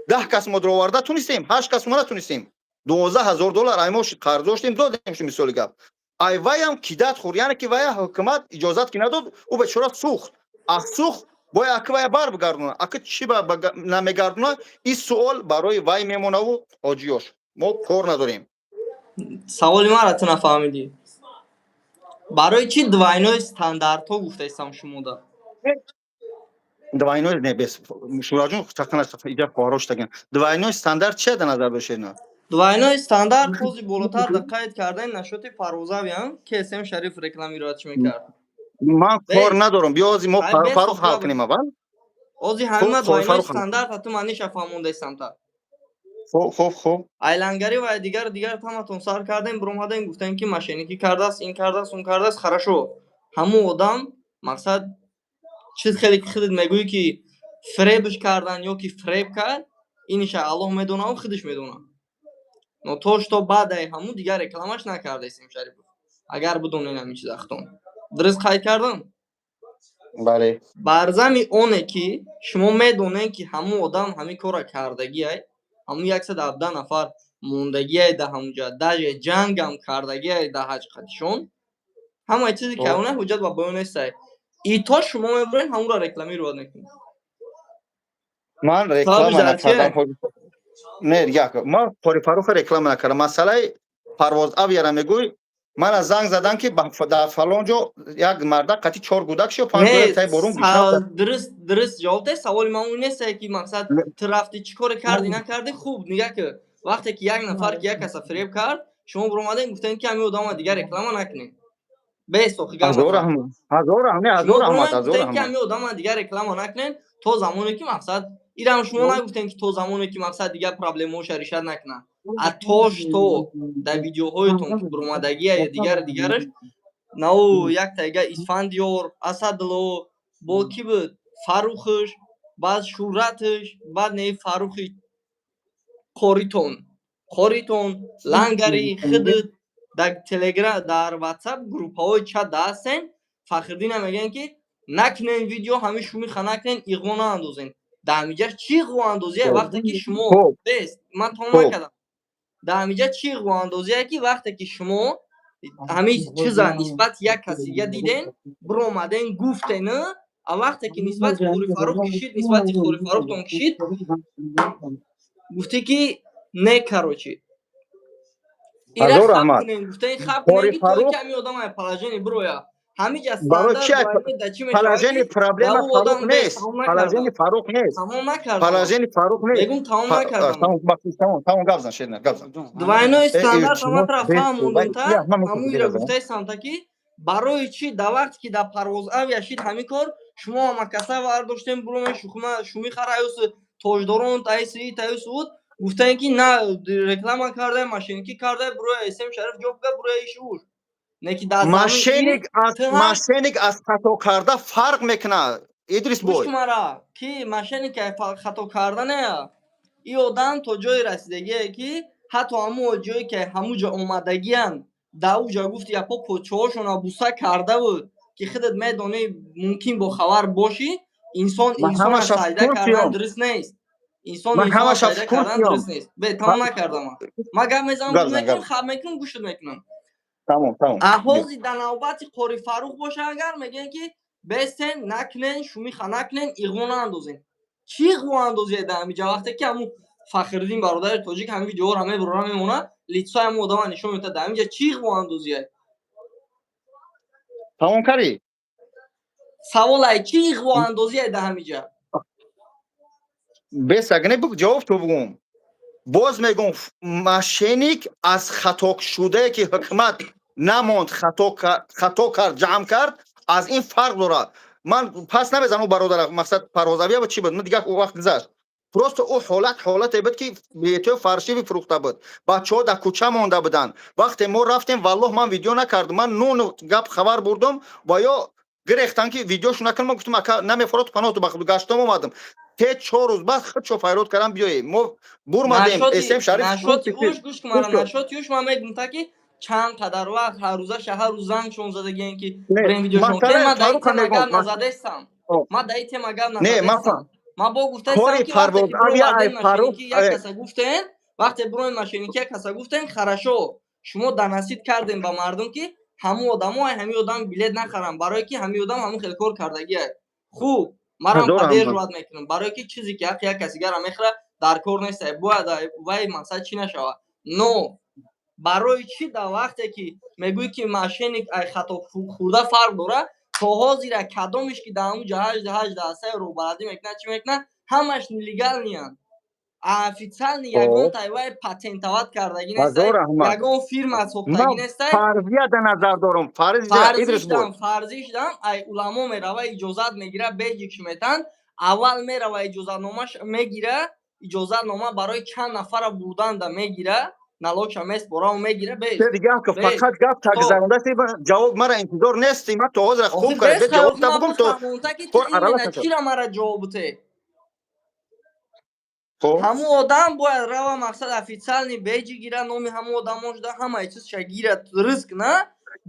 Speaker 1: 10 کس ما در آورده تونستیم 8 کس ما نتونستیم $12,000 ای ما قرض داشتیم دادیم شو مثال گپ ای وای هم کیدت خور یعنی که وای حکومت اجازت کی نداد او به چرا سوخت سوخت باید اک وای بار بگردونه اک چی با نمیگردونه این سوال برای وای میمونه و آجیوش ما کار نداریم
Speaker 4: سوالی ما را تو نفهمیدی برای چی دوینوی ستاندارد ها گفته ایستم شما دا
Speaker 1: двойной не без шураҷон тақана иҷа форош тагин двойной стандарт чия да назар бошед на
Speaker 4: двойной стандарт пози болотар да қайд кардаи нашоти парвозавиам ки СМ Шариф рекламировать мекард
Speaker 1: ман кор надорам биёзи мо фарух ҳал кунем аввал
Speaker 4: ози ҳама двойной стандарт ҳату маниша фаҳмонда истам та
Speaker 1: хуб
Speaker 4: айлангари ва дигар ҳаматон сар кардем биромадем гуфтем ки мошенникӣ кардааст ин кардааст он кардааст хорошо ҳамун одам мақсад чиз хеле ки худат мегӯӣ ки фребш кардан ё ки фреб кард иниша Аллоҳ медона ва худаш медона но тош то баъдаи ҳамун дигар рекламаш накарда исм Шарипов агар бидонен ҳамин чиз ахтон дуруст қайд кардам
Speaker 1: бале
Speaker 4: бар зами оне ки шумо медонем ки ҳамун одам ҳамин кора кардагиай ҳамун 117 нафар мондагиай да ҳамунҷа даже ҷангам кардагиай да ҳаҷқатишон ҳамаи чизе ки ҳамуна ҳуҷҷат ва боён нестай и то шумо мебуред ҳамунро рекламировать мекунед
Speaker 1: ман реклама накардам не як ман қори фарух реклама накардам масъалаи парвоз авиара мегӯй мана занг задам ки дар фалон ҷо як марда қати 4 гудак шо 5 гудак тай борун
Speaker 4: дуруст ҷавоб дай саволи ман он нестай ки мақсад ту рафти чӣ коре карди накарди хуб нигах ки вақте ки як нафар ки як каса фиреб кард шумо биромадем гуфтем ки ҳамин одама дигар реклама накунед бесохи
Speaker 1: ҳазор раҳмат
Speaker 4: ки ҳамин одама дигар реклама накунед то замоне ки мақсад ирам шумо нагуфтем ки то замоне ки мақсад дигар проблемаҳоша ришад накунад а тош то дар видеоҳоятон ки биромадагия ё дигараш наву як тайга Исфандиёр Асадулло бо ки буд Фарухаш баъд Шӯҳраташ баъд не Фарухи Қоритон Лангари худут дар телеграм дар WhatsApp группаҳои чат ҳастен Фахриддина мегӯянд ки накунен видео ҳамин шумиха накунен иғво наандозен дар ҳаминҷа чӣ иғвоандозие вақте ки шумо ман тамом накардам дар ҳаминҷа чӣ иғвоандозие ки вақте ки шумо ҳамин чиза нисбати як касига диден биромаден гуфтен а вақте ки нисбати Қори Фарух кишид нисбати Қори Фарухтон кишид гуфтӣ ки не короче ира хаб кунен гуфтаи хаб кунен ки то ки ҳамин одама положение бироя ҳаминҷа
Speaker 1: положение проблема Фарух нест положение Фарух нест положение Фарух нест
Speaker 4: бегум тамом накардам
Speaker 1: тамом гап зан шедна гап зан
Speaker 4: двойной стандарт ҳаматро фаҳмондумта ҳамун ира гуфтаистам та ки барои чӣ дар вақте ки дар парвоз авиа шид ҳамин кор шумо ҳама каса вардоштем биромед шумихара юс тоҷдорон таису буд гуфтаем ки на реклама кардаем мошенникӣ кардаем бироя СМ Шариф ҷо бигӯ бироя ишур не ки дар замин
Speaker 1: мошенник аз хато карда фарқ мекунад. Идрис бой
Speaker 4: гӯш мара ки мошенник хато карда не ин одам то ҷое расидагие ки ҳатто ҳамо ҷое ки ҳамуҷа омадагиянд дар уҷа гуфт япо подшоҳошона буса карда буд ки худат медонӣ мумкин бохабар бошӣ инсон инсона сайда кардан дуруст нест инсон инсона сайда кардан дуруст нест бе тамом накардам ман гап мезанам мекунам хаб мекунам гӯшт мекунам
Speaker 1: тамом
Speaker 4: аҳози дар навбати Қори Фаррух боша агар мегӯянд ки бестен накунен шумиха накунен иғво наандозен чӣ иғво андозия дар ҳамиҷа вақте ки ҳамун Фахриддин бародари тоҷик ҳамин видеоҳоро мебурра мемона лицои ҳамун одама нишон меда дар ҳамиҷа чӣ иғво андозия
Speaker 1: тамом карӣ
Speaker 4: савол ай чӣ иғво андозия дар ҳамиҷа
Speaker 1: бесагне ҷавоб то бугум боз мегум мошенник аз хатошудае ки ҳукумат намонд хато кард ҷамъ кард аз ин фарқ дорад ман пас намезанам бародарам мақсад парвозавия ба чӣ буд ман дигар вақт гузашт просто ӯ ҳолате буд ки билетҳои фаршӣ фурӯхта буд бачаҳо дар кӯча монда буданд вақте мо рафтем валлоҳ ман видео накардам ман нун гап хабар бурдам ва ё гирехтан ки видеошу накардам ман гуфтам ака намефорад паноҳту гаштам омадам те 4 рӯз баъд худшо файрод кардам биёем мо бурмадем эсем шариф
Speaker 4: нашоти уш гӯш кумара нашоти уш ман мегумта ки чанд қадар вақт ҳар рӯза шаҳару зангшон задагиен ки брем видеошон кен ман дар ин тема гап назадастам ман дар ин тема гап назадастам ман бо гуфтаистам ки вақте ки бироварден мошенники як каса гуфтен вақте брои мошенники як каса гуфтен харашо шумо данасид кардем ба мардум ки ҳамун одамо ҳамин одам билет нахарам барое ки ҳамин одам ҳамун хел кор кардагиа хуб марам падер журат мекунам барое ки чизе ки ҳаққи як касигара мехӯра дар кор неста бояд вай мақсад чӣ нашавад но барои чӣ дар вақте ки мегӯӣ ки мошенник ай хато хурда фарқ дорад то ҳозира кадомиш ки дар ҳамуҷа 8 рӯбарадӣ мекунад чӣ мекунад ҳамаш нелегалниянд официални ягон тайваи патентоват кардаги нестай ягон фирма сохтаги нестай
Speaker 1: фарзия да назар дорам
Speaker 4: фарзиштам ай уламо мерава иҷозат мегира беҷикш метан аввал мерава иҷозатномаш мегира иҷозатнома барои чанд нафара бурданда мегира налоча меспора ва мегира бе
Speaker 1: дигар ки фақат гап тагзарондаси ҷавоб мара интизор нести ман то ҳозир хуб кард ҷавоб табугум то
Speaker 4: чира мара ҷавобте ҳамун одам бояд рава мақсад официални беҷи гира номи ҳамун одамошда ҳамаи чизша гира риск на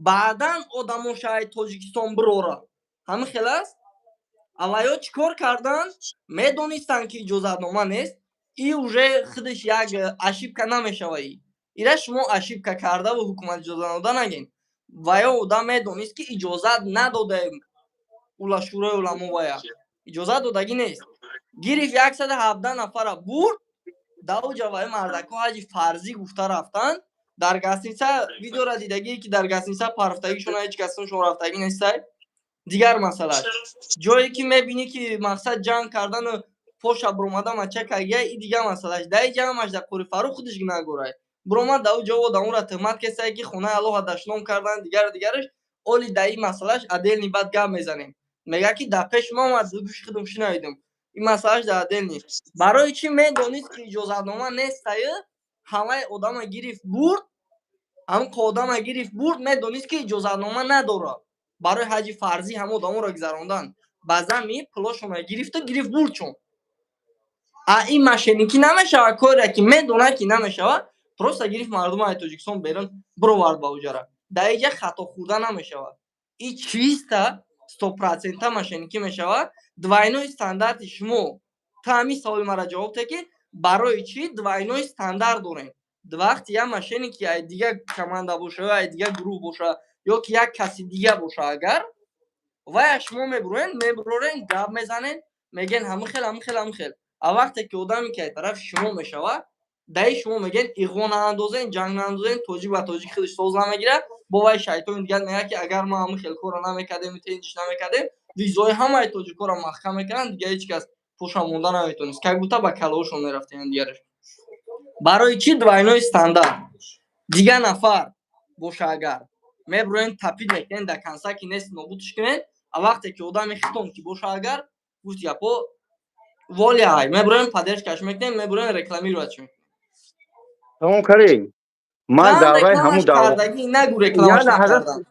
Speaker 4: баъдан одамоша ай тоҷикистон бирора ҳамин хел аст аввалё чӣ кор кардан медонистанд ки иҷозатнома нест и уже худаш як ошибка намешава ира шумо ошибка карда ва ҳукумат иҷозат наdoда нагин ва ё одам медонист ки иҷозат надодаем шӯрои уламо вая иҷозат додаги нест гирифт 117 нафара бурд даоҷа ваи мардако ҳаҷи фарзӣ гуфта рафтанд дар гостиница видеора дидагие ки дар гостиница парфтагишона ҳеҷ касшон рафтагӣ нестай дигар масъала ҷое ки мебинӣ ки мақсад ҷанг кардану поша бромада мачакагия и дигар масъалаш даи ҷамъаш дар Қори Фаррух худаш нагорай бромад даоҷа одамонро тухмат кесае ки хонаи алоҳа даштном кардан дигараш оли даи масъалаш аделни бад гап мезанем мега ки дар пеш ман омад гӯши худам шинавидам ин масъалаш дар аделни барои чӣ медонист ки иҷозатнома нестаю ҳамаи одама гирифт бурд ҳамун одама гирифт бурд медонист ки иҷозатнома надорад барои ҳаҷи фарзӣ ҳамон одамонро гузарондан ба зами пулошона гирифту гирифт бурд чун ин мошенники намешавад коре ки медонад ки намешавад просто гирифт мардумаи Тоҷикистон берун бировард ба уҷара дар инҷа хато хурда намешавад ин чиста 100% мошенники мешавад двойной стандарти шумо та ҳамин саволи мара ҷавоб де ки барои чӣ двойной стандарт дорем вақти як мошенники ай дигар команда боша ё ай дигар гурӯҳ боша ё ки як каси дигар боша агар вая шумо мебурорен гап мезанен мегӯен ҳамин хел а вақте ки одаме ки ай тарафи шумо мешавад даи шумо мегӯен иғво наандозен ҷанг наандозен тоҷик ба тоҷик худаш соз намегирад бо вай шайтони дигар мегӯяд ки агар ма ҳамин хел кора намекардем тенҷиш намекардем визои ҳамаи тоҷикоро маҳкам мекарданд дигар ҳеҷ кас пуша монда наметонест как будто ба калаошон мерафтем дигараш барои чӣ двойной стандарт дигар нафар боша агар мебурен тапид мекунен дар консаки нест нобудш кунен а вақте ки одами хитон ки боша агар гуфт япо воляй мебурен падешкаш мекунен мебурен рекламировать мекунен
Speaker 1: тамом карем من
Speaker 4: چند
Speaker 1: دعوای همون
Speaker 4: رکلامش
Speaker 1: دعوا
Speaker 4: کردگی نگو
Speaker 1: یا
Speaker 4: رکلامش
Speaker 1: لحظه
Speaker 4: نکردم.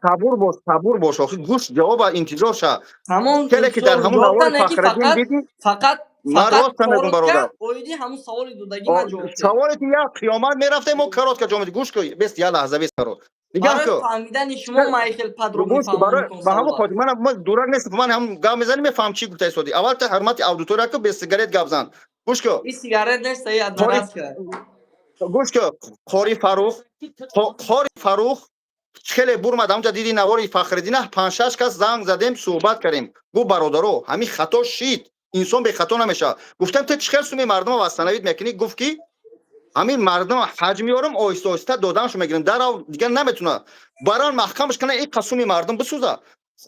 Speaker 1: صبور باش آخه گوش جواب انتظار شد
Speaker 4: همون
Speaker 1: کلی که در
Speaker 4: انتظار
Speaker 1: همون
Speaker 4: جواب
Speaker 1: دعوای
Speaker 4: نه که
Speaker 1: فخرالدین دیدی
Speaker 4: فقط
Speaker 1: من راست میگم
Speaker 4: کارت
Speaker 1: برادر
Speaker 4: کرد اویدی همون سوال دودگی من جواب ده.
Speaker 1: سوالت یا قیامت میرفته ما کارات که جامد گوش کن بس یا لحظه بس برو میگم
Speaker 4: برای
Speaker 1: که
Speaker 4: فهمیدن شما مایکل پدرومی
Speaker 1: گوش کن برای
Speaker 4: فهمون کن
Speaker 1: به همون
Speaker 4: سوال.
Speaker 1: خاطر من دورگ نیست من هم گام میزنیم میفهم چی گفته سودی اول تا حرمت اودیتوریا که به سیگارت گپ زن گوش کن
Speaker 4: این سیگارت نیست یاد
Speaker 1: قاری
Speaker 4: درست کرد.
Speaker 1: گوش کن قاری فروخ خیلی برمد همونجا دیدی نواری فخرالدین 5 6 کس زنگ زدیم صحبت کردیم گو برادرو همین خطا شید انسان به خطا نمیشه گفتم تو چه سومی مردم واسنوید میکنی گفت کی همین مردم حج میارم آیسته آیسته دادنشو میگیرم در دیگه نمیتونه بران محکمش کنه این قسمی مردم بسوزه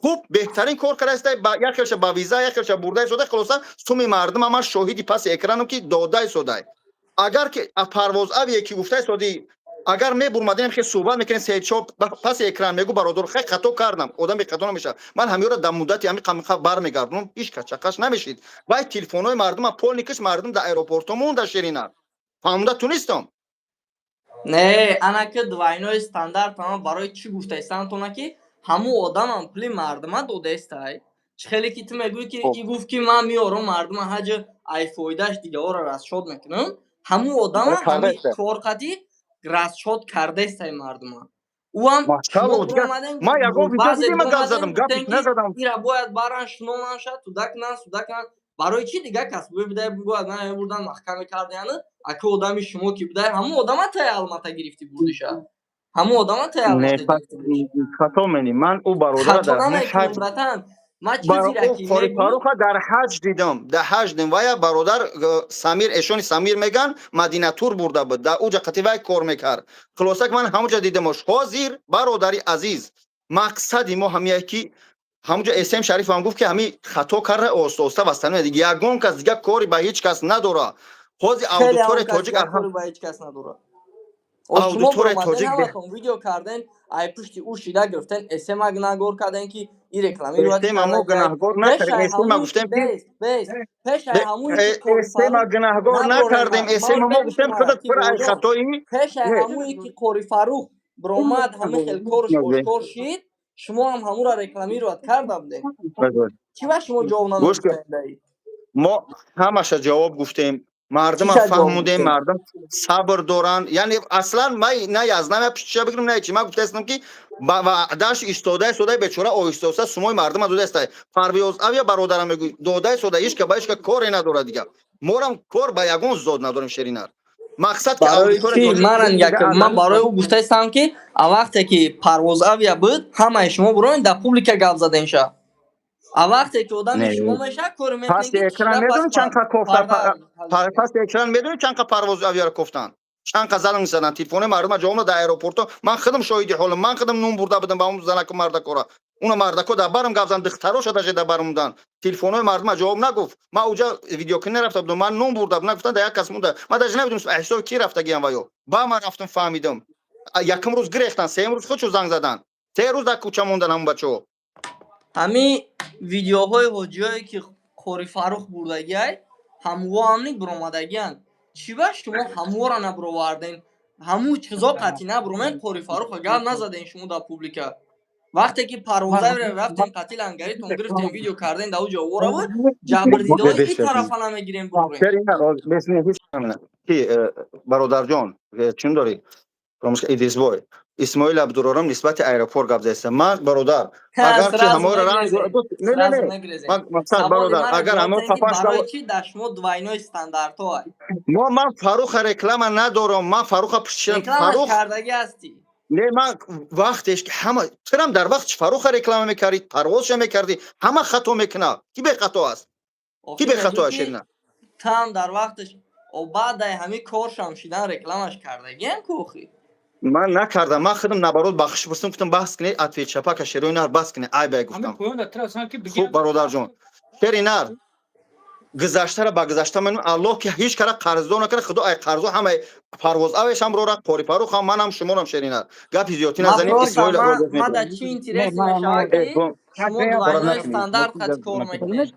Speaker 1: خوب بهترین کار کرده با یکیش با ویزا یکیش برده شده خلاصا سومی مردم ما شاهدی پس اکرانم که داده شده اگر که پرواز اب یکی گفته سودی اگر می برمدیم که صحبت میکنین سه چوب پس اکران میگو برادر خیلی خطا کردم آدم به خطا نمیشه من همیورا در مدتی همین قمقه برمیگردم هیچ کچکش نمیشید وای تلفن‌های مردم پول نیکش مردم در аэропорту مونده شیرینا فهمده تونستم
Speaker 4: نه انا که دوینای استاندارد هم برای چی گفته استان تو که همون آدم هم پلی مردم داده استای چه خیلی که تو میگویی که این گفت که من میارم مردم حج ای فایدهش دیگه ها را رست شد میکنم همون آدم هم همین کار قدی رست شد کرده استای مردم او هم شما
Speaker 1: ماشاءالله دیگه
Speaker 4: برآمدن
Speaker 1: ما یگو ویدیو
Speaker 4: بعض
Speaker 1: دیدیم گپ زدم
Speaker 4: برآمدن
Speaker 1: گپش
Speaker 4: گفتن که
Speaker 1: نزدم
Speaker 4: ایرا باید بران شنو نشد سودکن برای چی دیگه کس بده بگو از من بردن محکمه کرده اکه آدمی شما که بده همون آدم تای علامت گرفتی بردشه همون آدم تای علامت
Speaker 1: نه پس
Speaker 4: گرفتی بردش
Speaker 1: خطا منی من او برادر
Speaker 4: خطا
Speaker 1: در همه
Speaker 4: نمیکنم
Speaker 1: حج
Speaker 4: براتن ما چی
Speaker 1: برای او
Speaker 4: زیرکی
Speaker 1: قاری
Speaker 4: میگو
Speaker 1: فاروق در حج دیدم در حج دیدم و یا برادر سمیر اشون سمیر میگن مدینه تور برده بود در اوجا قطیوه کار میکرد خلاصه که من همونجا دیدمش حاضر برادری عزیز مقصدی ما همیه که همونجا اسم شریف هم گفت که همین خطا کرده اوستا وستانه دیگه یگون کس دیگه کاری به هیچ کس نداره حاضر
Speaker 4: خیلی
Speaker 1: اودیتور
Speaker 4: هم کس
Speaker 1: تاجیک
Speaker 4: دیگه کاری با هیچ کس نداره و شما
Speaker 1: اودیتور
Speaker 4: برآمدن
Speaker 1: تاجیک
Speaker 4: همتون ویدیو کردن ای پشتی او شیده گرفتن اسم اگ نگور کردن که این رکلامی رو
Speaker 1: اسم ما
Speaker 4: کرده
Speaker 1: گناهگار
Speaker 4: پیش
Speaker 1: نکردیم اسم ما
Speaker 4: همونی که
Speaker 1: گفتیم که
Speaker 4: بیس پیش همونی که کاری
Speaker 1: اسم ما
Speaker 4: فاروق
Speaker 1: گناهگار
Speaker 4: نبرونه
Speaker 1: نکردیم اسم
Speaker 4: ما
Speaker 1: ما
Speaker 4: بگوش
Speaker 1: گفتیم
Speaker 4: مرا
Speaker 1: خودت
Speaker 4: کی
Speaker 1: پر ای
Speaker 4: گوجم
Speaker 1: خطایی
Speaker 4: پیش همونی که کاری فاروق برآمد همه خیلی کارش آشکار شید شما هم همون را رکلامی رو کردم ده چی با شما جواب
Speaker 1: گوش کن
Speaker 4: نمیگفتن
Speaker 1: ما همش جواب گفتیم مردم
Speaker 4: چی جواب
Speaker 1: فهموندیم
Speaker 4: گفتن
Speaker 1: مردم صبر دارن یعنی اصلا ما نه از نه پیش بگیرم نه چی ما گفتم که با وعدهش استوده بیچاره آیسته سموی مردم داده است پرویز اویا برادرم میگه داده سوده ایش که باش که کاری نداره دیگه مورم کار با یگون زود نداریم شیرینار مقصد که
Speaker 4: برای
Speaker 1: اودیتور
Speaker 4: چی
Speaker 1: توجیه
Speaker 4: من
Speaker 1: دیگه
Speaker 4: یک من برای او گفته استم که وقتی که پرواز اویا بود همه شما برون در پوبلیک گپ زدین شه وقتی که آدم
Speaker 1: نه
Speaker 4: شما میشه کار
Speaker 1: پس
Speaker 4: میکنین که
Speaker 1: اکران
Speaker 4: چیزا پس
Speaker 1: میدونی چند تا کوفتا
Speaker 4: پرده حلش
Speaker 1: پس
Speaker 4: کنین
Speaker 1: اکران میدونی چند تا پرواز اویار گفتن چند تا زدن میزدن تلفن مردم جامو در اروپورتو من خودم شاهدی حالم من خودم نون برده بودم با اون زنک مرد کورا اون مرد کو در برم گفتن دخترا شده در برم دادن تلفن مردم جواب نگفت ما اوجا ویدیو کنه رفته بودم من نون برده بودم گفتن در یک کس مونده من در نمیدونم احساس کی رفته گیم وایو با من رفتم فهمیدم یکم روز گرفتن سه روز خودشو زنگ زدن 3 روز در کوچه موندن هم بچو
Speaker 4: همین ویدیوهای حجایی که خوری فروخ بردگی همو همنی برآمدگیان چی با شما همو را نبرآوردین همو چیزا قطعی نبرامین خوری فروخ گپ نزدین شما در پوبلیکا وقتی که پروازه رفتین قتل انگریتون گرفتین ویدیو کردین در اوجا ورا بود جبر دیدای این طرف نمیگیرین برین
Speaker 1: بسم الله کی برادر جان چون داری فراموش ادریس بای اسماعیل عبدالرحیم نسبت ایروپور گپ زدم من برادر اگر که همه را رنگ نه نه
Speaker 4: سرازو
Speaker 1: نه
Speaker 4: نگریزین
Speaker 1: من مقصد
Speaker 4: سوال
Speaker 1: برادر
Speaker 4: مرا
Speaker 1: اگر
Speaker 4: جواب
Speaker 1: همه
Speaker 4: دهین که
Speaker 1: پاپاش
Speaker 4: برای چی در شما دوینای استاندارد ها
Speaker 1: من فاروق رکلام ندارم من فاروق پیشم
Speaker 4: رکلامش
Speaker 1: فاروق
Speaker 4: کردگی هستی
Speaker 1: نه من وقتش که همه چرا در وقت فاروق رکلام میکردی پروازش میکردی همه خطا میکنه کی به خطا است کی
Speaker 4: آخی
Speaker 1: به
Speaker 4: میگوی
Speaker 1: خطا
Speaker 4: که
Speaker 1: شیرینه
Speaker 4: تام در وقتش و بعد همین کارش هم شیدن رکلامش کردگی هم که آخی
Speaker 1: من نکردم من خودم نبرود بخش بستم گفتم بحث کنی اتفی چپک شیرینه بس کنی ای به
Speaker 3: همین
Speaker 1: گفتم
Speaker 3: پویان در اصلا که
Speaker 1: خوب
Speaker 3: بگیرن
Speaker 1: برادر جان شیرینه گذشته را با گذشته من الله که هیچ کاره قرضدار نکنه خدا ای قرضو همه پرواز اوش هم رو را قاری فاروق هم منم شما هم شیرینه گپ زیاتی
Speaker 4: ما
Speaker 1: نزنیم
Speaker 4: پروسا
Speaker 1: اسماعیل عبدالرحیم
Speaker 4: ما
Speaker 1: میگه
Speaker 4: در چی
Speaker 3: نه
Speaker 4: اینترسی
Speaker 3: ما
Speaker 4: میشه که شما
Speaker 1: برات
Speaker 4: دوینای
Speaker 1: نکنیم
Speaker 4: استاندارد خط کار میکنین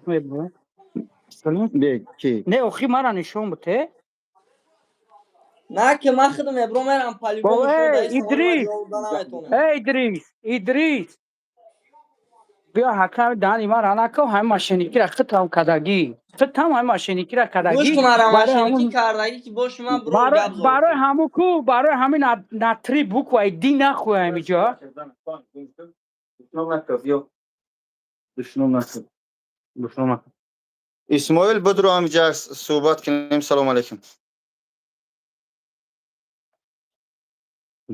Speaker 1: به کی
Speaker 3: نه اخی مرا نشون بده
Speaker 4: نه که من خودم ابرو میرم پالیگون
Speaker 3: بابا
Speaker 4: شما در این سوال
Speaker 3: ادریس
Speaker 4: جواب دادن
Speaker 3: ادریس بیا حکم دانی ما را نکن همه ماشینیکی را ختم کدگی همه ماشینیکی را
Speaker 4: گوش
Speaker 3: کدگی
Speaker 4: کن مرا
Speaker 3: برای
Speaker 4: ماشینکی
Speaker 3: همون
Speaker 4: کردگی که باش من برو گپ
Speaker 3: برای
Speaker 4: زد
Speaker 3: همون کو برای همین نتری بکو ای دی نخواه همیجا
Speaker 1: اسماعیل بدرو همینجا صحبت کنیم. سلام علیکم.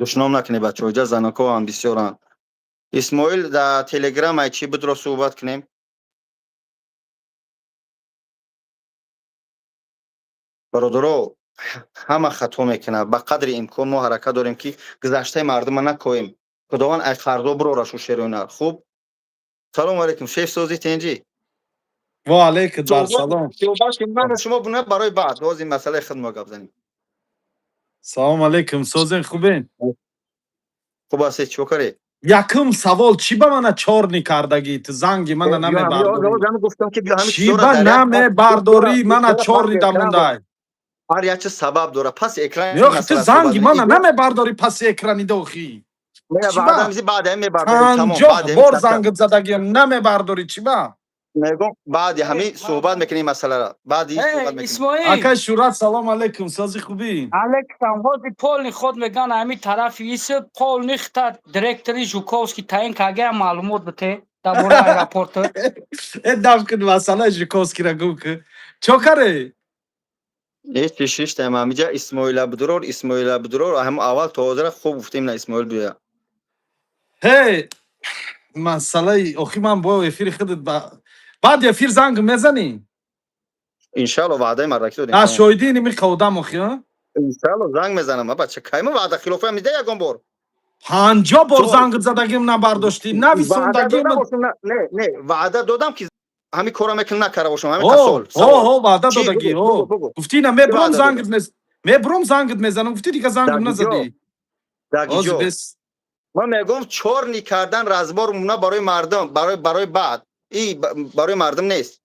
Speaker 1: دشنام نکنی بچه ها، زنکا هم بسیارن. اسماعیل در تلگرام ای چی بدرو صحبت کنیم. برادرو همه خطا میکنه. به قدر امکان ما حرکت داریم که گذشته مردم نکویم. خداوند ای فردا برو راشو شیرونر. خوب. سلام علیکم. شیف سوزی تنجی.
Speaker 5: و علیکم بر سلام.
Speaker 1: صحبت من شما بونه برای بعد باز این مسئله خود ما گپ زنیم.
Speaker 5: سلام علیکم سوزن خوبین؟
Speaker 1: خوب است چوکری.
Speaker 5: یکم سوال چی به من چار نکردگی تو زنگ من نمی برداری
Speaker 1: من گفتم که بیا همین
Speaker 5: چی
Speaker 1: چطور
Speaker 5: به نمی برداری من چار
Speaker 1: پس
Speaker 5: ندمونده
Speaker 1: هر یک چه سبب داره. پس اکران
Speaker 5: یا تو
Speaker 1: مسئله صحبت
Speaker 5: زنگ من
Speaker 1: می‌کنی.
Speaker 5: نمی برداری پس اکرانی دوخی
Speaker 1: میگه
Speaker 5: چی
Speaker 1: بعدا
Speaker 5: به
Speaker 1: میزی بعد می برداریم تمام.
Speaker 5: 50 بار زنگ زدگیم نمی برداری چی به
Speaker 1: میگم بعد همین صحبت میکنیم مسئله را. بعدی صحبت میکنیم.
Speaker 3: اسماعیل
Speaker 5: اکا شورت سلام علیکم سازی خوبی
Speaker 3: Alexam, hozi polni khod megan ami taraf is polni khta direktori Zhukovski tayin kage ma'lumot bite da bola aeroportu.
Speaker 5: ادام کن مسئله جکوسکی را گو که چوکره
Speaker 1: هیچ پیشیش تمام میگه اسماعیل عبدالرور هم اول توضیح خوب گفتیم نه اسماعیل بیا.
Speaker 5: هی مسئله اخی من با افیر خودت بعد افیر زنگ میزنی
Speaker 1: ان شاء الله وعده مرکی دادیم
Speaker 5: از
Speaker 1: تمام.
Speaker 5: شویدی نمی خودم اخی ها
Speaker 1: ان شاء الله زنگ میزنم. بچه کایما وعده خلافه میده یگون بار.
Speaker 5: 50 بار
Speaker 1: تو
Speaker 5: زنگ زدگیم نبرداشتی
Speaker 1: وعده دادم
Speaker 5: نویسوندگیم
Speaker 1: باشم. نه وعده دادم که همین کارا میکنم نکره باشم. همین
Speaker 5: اوه
Speaker 1: سوال
Speaker 5: وعده
Speaker 1: چی
Speaker 5: دادگی اوه
Speaker 1: بگو
Speaker 5: گفتی نه
Speaker 1: چی
Speaker 5: مبروم
Speaker 1: وعده دادم
Speaker 5: زنگت میزنم گفتی دیگه زنگم
Speaker 1: دقیقا
Speaker 5: نزدی بس
Speaker 1: من میگم چور کردن رزبار مونه برای مردم برای بعد این برای مردم نیست.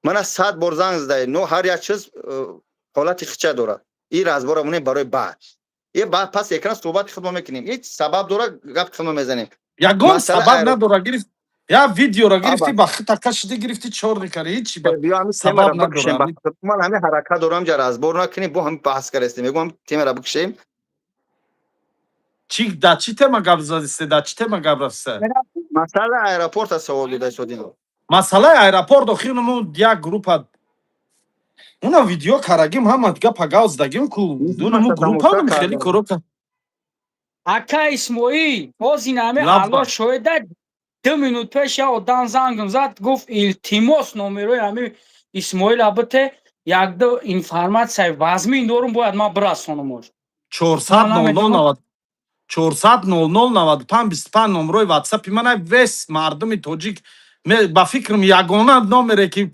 Speaker 1: من از 100 بار زنگ زده نو هر یک چیز حالت خچه داره. این رزبار مونه برای بعد. یه بعد پس اکران صحبت خود ما میکنیم. هیچ سبب داره گپ خود ما میزنیم.
Speaker 5: یگون
Speaker 1: مسئله
Speaker 5: سبب نداره گرفت یا ویدیو را گرفتی
Speaker 1: آبا
Speaker 5: با خط کشیده گرفتی چور نکردی هیچی با
Speaker 1: بیا همین تیم را
Speaker 5: سبب
Speaker 1: بکشیم.
Speaker 5: نداره
Speaker 1: من همین حرکت دارم جا رزبار نکنیم با هم بحث کردیم. میگم تیم را بکشیم.
Speaker 5: چی تما گپ زدی دا چی تما گپ رفته
Speaker 1: مسئله ایرپورت از سوال دیده شدیم.
Speaker 5: مسئله ایرپورت اخیرمون یک گروپ اونا ویدیو карагим ҳама дига пагав задагим ку дунаму группам хеле корока
Speaker 3: Aka İsmail, hozi nami
Speaker 5: Labba.
Speaker 3: Allah şöyle 2 minut peş ya odan zangım zat guf iltimos numero yani İsmail abite yakda informatsiya vazmin dorum boyad ma bras sonumoj.
Speaker 5: 400 номрои ватсапи ман вес мардуми тоҷик ба фикрам ягона номере ки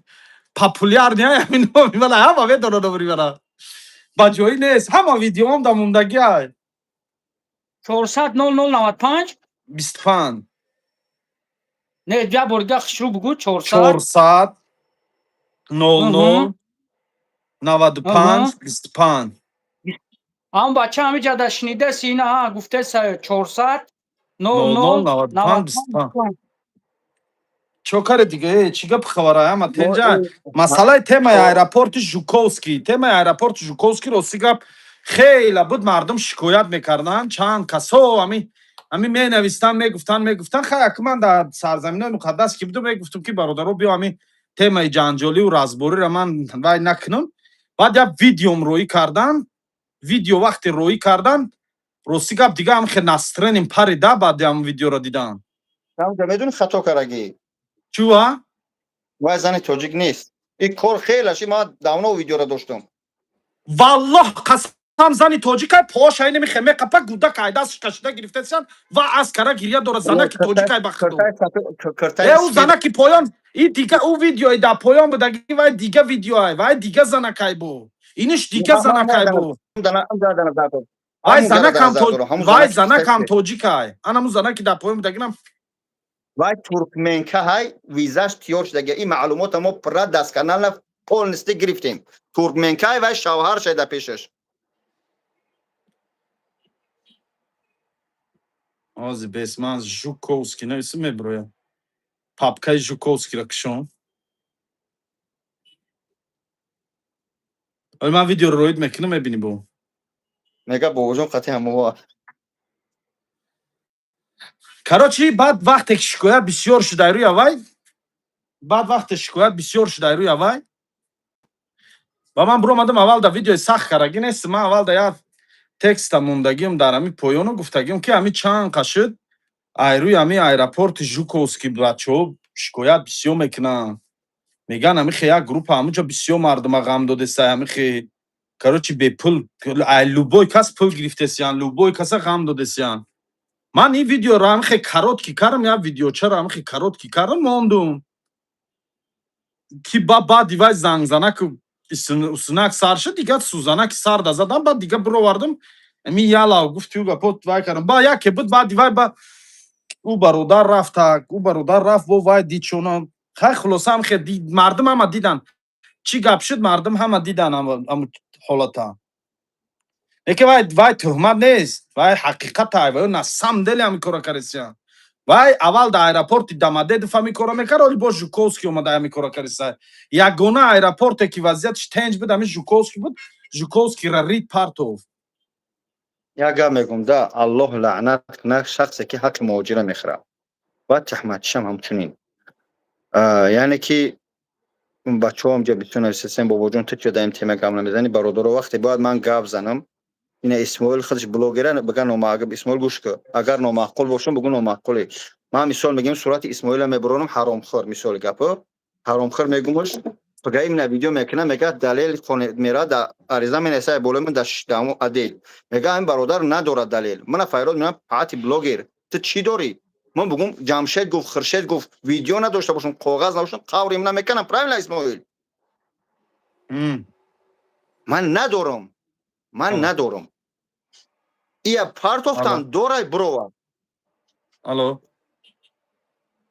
Speaker 5: популяр ҳамин номи мана ҳама медона номри мана ба ҷои нест ҳама видеоам да мондагиа
Speaker 3: 400 0095
Speaker 5: 25
Speaker 3: ne ya borga şuru bugu 400
Speaker 5: 400 00
Speaker 3: Aha.
Speaker 5: 95 25
Speaker 3: Am bacha hami jada shnide sina ha gufte 400 00
Speaker 5: 95 25 чокаре дига чӣ гап хабара ама тенҷа масъалаи темаи аэропорти жуковский темаи аэропорти жуковский рости гап хеле буд мардум шикоят мекарданд чанд касо ами менавистанд мегуфтанд хаяк ман дар сарзаминои муқаддас ки будум мегуфтум ки бародаро биё ами темаи ҷанҷолию разборира ман вай накунам баъд як видеом рӯӣ карданд видео вақте рӯӣ карданд рости гап дига ам хе настреним парида баъди ам видеоро диданд
Speaker 1: میدونی خطا کردی.
Speaker 5: чува
Speaker 1: وای زن تاجیک نیست. این کار خیلی شی ما داونا ویدیو را داشتم.
Speaker 5: والله قسم زنی توجیکای پاشای نمیخه مقپا گودا کایداش کشیده گرفتهشان و از کرا گریه داره زنه کی توجیکای بختو او زنه کی پایان این دیگه او ویدیو دا پایان بدگی و دیگه ویدیو و دیگه زنه کای بو اینش دیگه زنه کای بو وای زنه کم تو وای زنه کم توجیکای انا زنه کی دا پایان بدگینم
Speaker 1: وای ترکمنکا های ویزاش تیور شده این معلومات ما پر دست کانال полностью грифтим. Туркменкай ва шавҳар шайда пешаш.
Speaker 5: Ози бесман Жуковский нависим меброя. Папкай Жуковский ракшон. Ой ман видео роид мекунам мебини бо.
Speaker 1: Мега бобоҷон қати ҳамова.
Speaker 5: Короче, баъд вақте ки шикоят бисёр шудаи рӯи авай, баъд вақте шикоят бисёр шудаи рӯи авай, ва ман биромадам аввал да видеои сахт карагӣ нест, ман аввал да як текста мондагиам дар ҳамин поёну гуфтагиам ки ҳамин чанд қашид ай рӯи ҳамин аэропорти Жуковский бачаҳо шикоят бисёр мекунанд. Меган ҳамин хе як группа ҳаминҷо бисёр мардума ғам додеста ҳамин хе короче бепул ай любой кас пул гирифтесиян, любой каса ғам додесиян. Ман ин видеоро ҳамин хе коротки кардам, як видеочаро ҳамин хе коротки кардам мондум. Ки баъди вай занг зана ки усунак сар шуд, дига сӯзанаки сар да задам, баъд дига бировардам ҳамин ялав гуфти ӯ гапот вай кардам. Ба яке буд баъди вай ба ӯ бародар рафта, ӯ бародар рафт бо вай дид чуно. Хай хулоса ҳамин хе мардум ҳама дидан. Чӣ гап шуд мардум ҳама дидан ҳамун ҳолата. Лекин вай тӯҳмат нест, вай ҳақиқата, вай на самом деле ҳамин кора карисиян. Вай аввал да аэропорти Домодедов ҳамин кора мекард, оли бо Жуковский омада ҳамин кора кариста. Ягона аэропорте ки вазъиятш тенҷ буд ҳамин Жуковский буд. Жуковскийро рид партов.
Speaker 1: Як гап мегӯям да Аллоҳ лаънат кунад шахсе ки ҳаққи муҳоҷира мехӯрад. Ва таҳматшам ҳамчунин. Яъне ки бачаҳо ҳамҷо бисёр нависастаен бобоҷон ту чида ин тема гап намезанӣ бародаро вақте бояд ман гап занам. Ина Исмоил худаш блогера бигӯ номаъқул Исмоил гӯш кӯ. Агар номаъқул бошам бигӯ номаъқуле. Ман мисол мегӯям сурати Исмоила мебаронам ҳаромхӯр мисоли гапо. Ҳаромхӯр мегӯмаш бигӯ имна видео мекунам мега далел хоне мера да ариза менеса боло мен да шдамо адел. Мега ин бародар надорад далел. Мана Файрод менам пати блогер. Ту чӣ дорӣ? Ман бигӯм Ҷамшед гуфт, Хуршед гуфт, видео надошта бошам, коғаз надоштам, қаври имна мекунам, правильно Исмоил? Ман надорам. Ман надорам. Ия партофтан дорай бирова.
Speaker 5: Алло.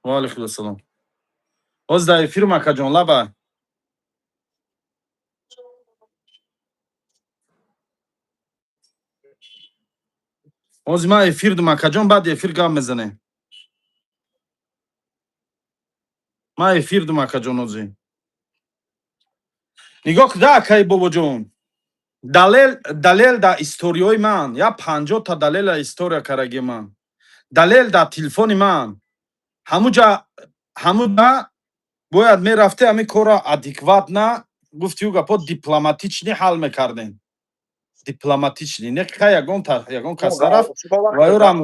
Speaker 5: Ва алайкум ассалом. Оз да эфир макаҷон лаба. Оз ма эфир макаҷон баъд эфир гап мезанем. Ма эфир макаҷон ози. Нигоҳ куда акай бобоҷон. Далел да историёи ман, я 50 та далела история караги ман. Далел да телефони ман. ҳамуда бояд мерафте ҳамин кора адекватна гуфти ӯ гапо дипломатични ҳал мекардем. Дипломатични. Не ка ягон кас рафт ва ӯрам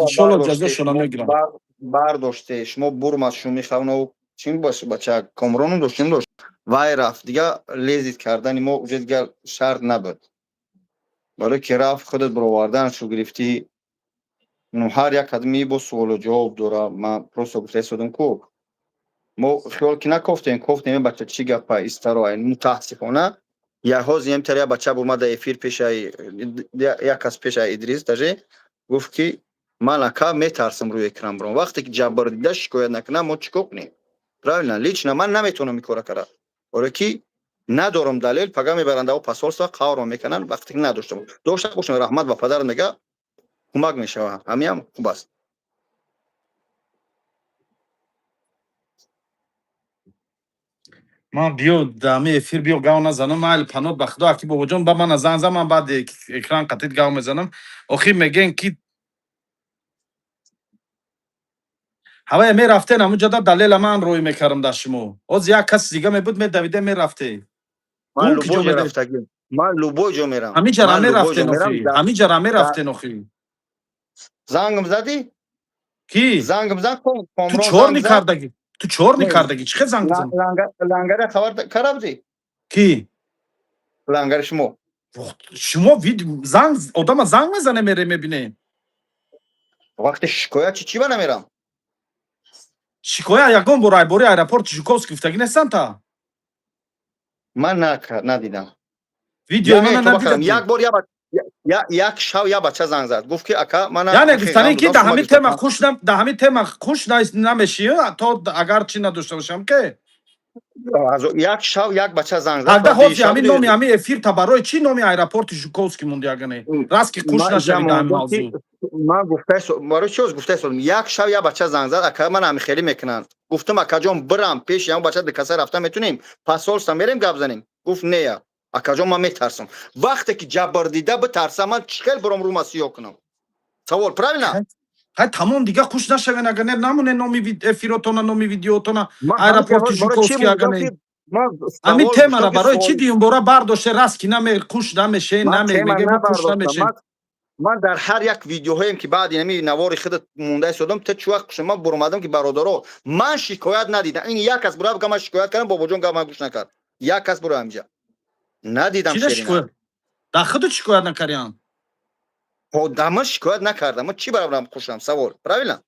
Speaker 5: иншолло ҷазошона мегирам.
Speaker 1: Бардоште шумо бурмас шумо мехавнав чӣ бош бача комрону доштим дошт. Вай рафт дига лезит кардани мо уҷа дига шарт набуд. Бале ки рафт худат бироварданашро гирифтӣ. Ну ҳар як адами бо суолу ҷавоб дора. Ман просто гуфтаистодам ку мо хиёл ки накофтем, кофтем бача чӣ гапа истароа мутаассифона яҳози ҳамтария бача бурмада эфир пешаи як кас пешаи Идрис даже гуфт ки ман ака метарсам рӯи экран биром. Вақте ки ҷабр дида шикоят накунам мо чӣ кор кунем? Правильно, лично ман наметавонам ин кора карда. Оре ки надорам далел, пага мебаранд дар посолство қаврро мекунанд вақте ки надоштам. Дошта бошам раҳмат ба падарам мега кӯмак мешавад. Ҳамиам хуб аст.
Speaker 5: Ман биё дами эфир биё гав назанам. Майли панот ба худо аки бобоҷон ба ман занг зан, ман баъд экран қатид гав мезанам. Охир мегӯян ки ҳавая мерафтен ҳамунҷода далела ман рӯй мекардам дар шумо. Оз як кас дига мебуд медавиде мерафте.
Speaker 1: Ман любой ҷо рафтагим. Ман любой ҷо мерам.
Speaker 5: Ҳамин ҷара мерафтен охир. Ҳамин ҷара мерафтен охир.
Speaker 1: Зангм задӣ?
Speaker 5: Ки?
Speaker 1: Зангм зад комрон.
Speaker 5: Ту чорни кардаги. Ту чорни кардаги. Чӣ занг зан?
Speaker 1: Лангари хабар кара будӣ?
Speaker 5: Ки?
Speaker 1: Лангари шумо.
Speaker 5: Шумо занг одама занг мезане мере мебине.
Speaker 1: Вақте шикоят чӣ ба намерам?
Speaker 5: Шикоят ягон бор айбори аэропорти Жуковский гуфтагӣ нестан та?
Speaker 1: Ман надидам.
Speaker 5: Видеои мана надидам.
Speaker 1: Як бор як шав я бача занг зад. Гуфт ки ака мана
Speaker 5: яъне гуфтани ки да ҳамин тема хуш намешӣ то агар чӣ надошта бошам ке?
Speaker 1: از یک شب یک بچه زنگ زد
Speaker 5: ҳагда
Speaker 1: و
Speaker 5: ҳози
Speaker 1: دیشب
Speaker 5: ҳамин номи ҳамин эфир та барои чӣ номи аэропорти Жуковский мондиягане раст ки қуш нашавид ҳамин мавзӯъ
Speaker 1: من گفته برای چی از گفته شدم یک شب یک بچه زنگ زد اکا من هم خیلی میکنن گفتم اکا جان برم پیش اون بچه دکسه رفته میتونیم پس سالسا میریم گپ زنیم گفت نه اکا جان من میترسم وقتی که جبر دیده بترسم من چخیل برام رو مسیح کنم سوال правильно
Speaker 5: ҳай тамом дига қуш нашавен агаре намоне номи эфиротона номи видеотона
Speaker 1: من همین که
Speaker 5: аэропорти
Speaker 1: برای چی
Speaker 5: Жуковский
Speaker 1: میگم
Speaker 5: агане
Speaker 1: که من
Speaker 5: ҳамин
Speaker 1: سوال
Speaker 5: темара
Speaker 1: گفتم که
Speaker 5: барои чӣ
Speaker 1: سوال
Speaker 5: дуюмбора бардоште раст ки наме қуш намешен
Speaker 1: من تیما
Speaker 5: намемеге мо қуш
Speaker 1: نبرداشتم
Speaker 5: намешен
Speaker 1: من در هر یک ویدیوهایم که بعد اینمی نوار خودت مونده شدم تا چه وقت من برآمدم که برادرها من شکایت ندیدم این یک کس برای من شکایت کردم بابا جان گام گوش نکرد یک کس برای همجا ندیدم
Speaker 5: чида
Speaker 1: شیرینا
Speaker 5: шикоят дар худут шикоят накардиам
Speaker 1: خودم شکایت نکردم من چی برام خوشم سوال правильно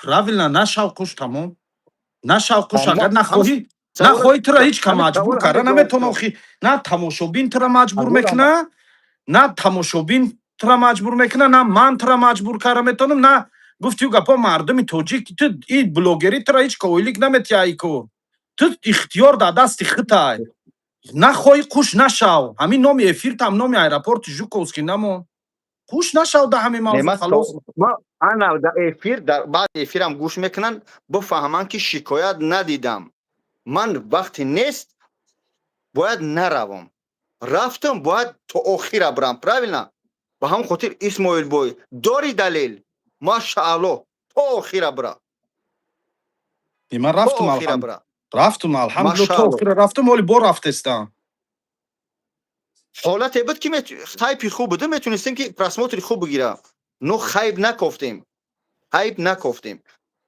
Speaker 5: правильно нашав қуш тамом нашав қуш
Speaker 1: اما
Speaker 5: агар
Speaker 1: همش
Speaker 5: нахоҳӣ
Speaker 1: سوال
Speaker 5: нахоҳӣ тура ҳеҷ кам
Speaker 1: همین
Speaker 5: маҷбур
Speaker 1: سوال
Speaker 5: карда
Speaker 1: همین جواب
Speaker 5: наметавон
Speaker 1: شد
Speaker 5: охи на тамошобин тура маҷбур
Speaker 1: عزیزم
Speaker 5: мекуна на тамошобин тура маҷбур мекуна на ман тура маҷбур карда метавонам на гуфтию гапо мардуми тоҷик ту и блогерӣ тура ҳеҷ коҳилик наметиҳаи ку ту ихтиёр дар дасти худай нахоҳӣ қуш нашав ҳамин номи эфиртам номи аэропорти Жуковский намон қуш нашав да ҳамин мавзӯъ
Speaker 1: نعمت
Speaker 5: халос
Speaker 1: ما انا در افیر در بعد افیرم گوش میکنن بفهمن که شکایت ندیدم من وقتی نیست باید نروم رفتم باید تا آخر برم правильно به هم خاطر اسماعیل بوی داری دلیل ماشاءالله تا آخر برا
Speaker 5: ман
Speaker 1: تا
Speaker 5: рафтум
Speaker 1: آخر برا
Speaker 5: рафтум алҳамдулилла то
Speaker 1: ماشاءالله
Speaker 5: охира рафтум оли бо рафтестам
Speaker 1: حالت بود که خیلی خوب بوده میتونستیم که پرسموتری خوب بگیرم نو خیب نکفتیم خیب نکفتیم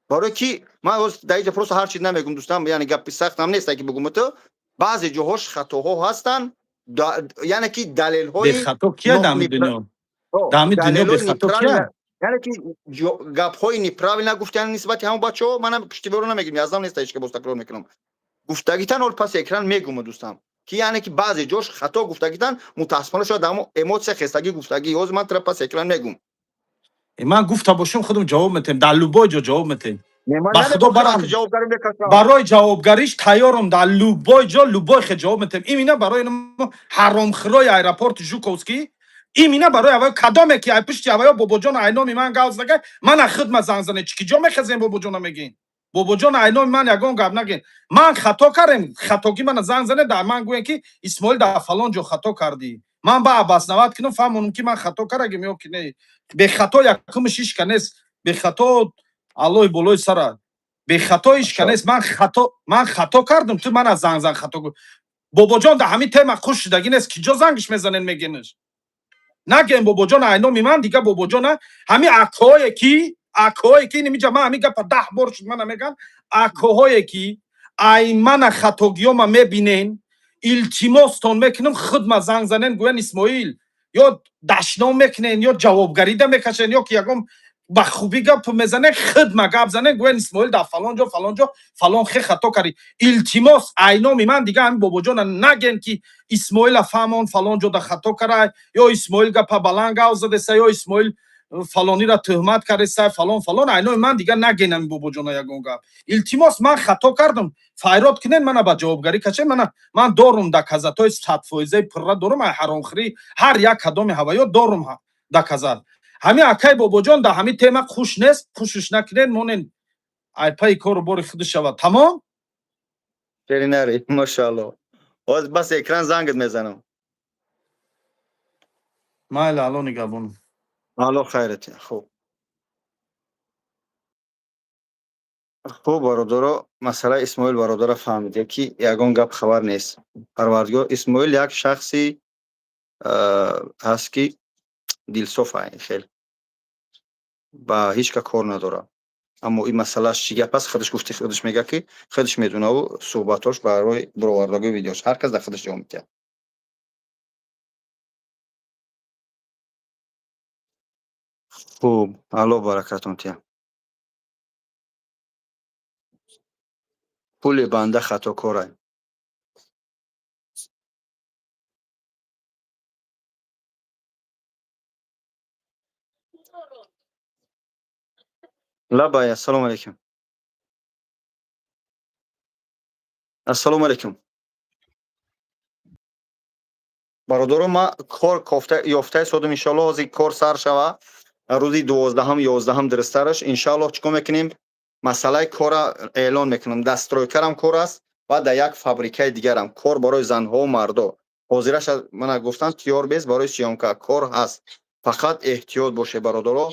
Speaker 1: برای کی من از دایجا پروس هر چیز نمیگم دوستان یعنی گپی سخت هم نیست که بگم تو بعضی جاهاش خطاها هستن یعنی که دلیل های
Speaker 5: бехато кия дар ҳамин дунё дар ҳамин дунё
Speaker 1: دلیل های
Speaker 5: бехато кия
Speaker 1: یعنی که گپ های نیپراویل نگفتن نسبت همون بچه‌ها منم پشتیبانی نمیگم یازدم نیست هیچ که باز تکرار میکنم گفتگیتن اول پس اکران میگم دوستان که یعنی که بعضی جاش خطا گفتگیتن متاسفانه شاید اما اموت خستگی گفتگی یوز من طرف پس اکران میگم
Speaker 5: ман гуфта бошум худам ҷавоб медиҳем дар любой ҷо ҷавоб медиҳем
Speaker 1: من
Speaker 5: ба худо
Speaker 1: نمیگفتم
Speaker 5: барам
Speaker 1: که جوابگاری میکردم
Speaker 5: барои ҷавобгариш тайёрам дар любой ҷо любой хел ҷавоб медиҳем имина барои ҳаромхӯрои аэропорти Жуковский имина барои аваё кадоме ки ай пишти аваё бобоҷон айноми ман гап зада ман а худма занг зане чӣ ки ҷо мехезем бобоҷона мегин бобоҷон айноми ман ягон гап нагин ман хато кардем хатоги мана занг зане дар ман гӯем ки исмоил дар фалон ҷо хато кардӣ ман ба абаснават кинам фаҳмонам ки ман хато кардагим ё ки не бехато якуми шишка нест бехато аллои болои сара бехато ишка нест ман хато кардам ту ман аз занг хато гӯ бобоҷон да ҳамин тема хуш шудагӣ нест ки ҷо зангиш мезанен мегенаш нагем бобоҷон айноми ман дига бобоҷона ҳамин акоҳое ки инимиҷа ман ҳамин гапа 10 бор шуд мана мегӯям акоҳое ки ай мана хатогиёма мебинен илтимостон мекунам худма занг занен гӯян исмоил ё дашном мекунен ё ҷавобгарида мекашен ё ки ягон ба хубӣ гап мезанен худма гап занен гӯян исмоил дар фалон ҷо фалон хе хато кардӣ илтимос айноми ман дига ҳамин бобоҷона наген ки исмоила фаҳмон фалон ҷода хато карда ё исмоил гапа баланд гап задеса ё исмоил фалонира тӯҳмат кардаеса фалон айноми ман дига наген ҳамин бобоҷона ягон гап илтимос ман хато кардам файрод кунен мана ба ҷавобгарӣ кашен ман дорум доказатҳои 100% пурра дорум ай ҳаромхӯрӣ ҳар як кадоми ҳаваё дорум доказат ҳамин акай бобоҷон да ҳамин тема хуш нест хушуш накунен монен ай пайи кору бори худу шавад тамом
Speaker 1: شیریناری ماشاءالله باز بس اکران زنگت میزنم
Speaker 5: майли алло нигарбонам
Speaker 1: حالا خیرت خوب خوب برادرها مسئله اسماعیل برادر فهمیده که یگان گپ خبر نیست پروردگار اسماعیل یک شخصی هست که دلسوفه خیلی با هیچ که کار نداره اما این مسئله چی گپ است خودش گفته خودش میگه که خودش میدونه و صحبتاش برای برآوردگی ویدیوش هر کس در خودش جا میده خوب الله برکتون تیم پول بنده خطا کاره لبای السلام علیکم ассалому алайкум. бародаро, ма кор ёфтаи содум иншоаллоҳ ҳозир кор сар шава рӯзи 12 11 диристараш иншоаллоҳ чӣ кор мекунем масъалаи кора эълон мекунам. дастройкарам кор аст ва дар як фабрикаи дигарам кор барои занҳо мардо ҳозираш мана гуфтам тиёр бест барои сиёмка кор ҳаст. фақат эҳтиёт бошед бародаро.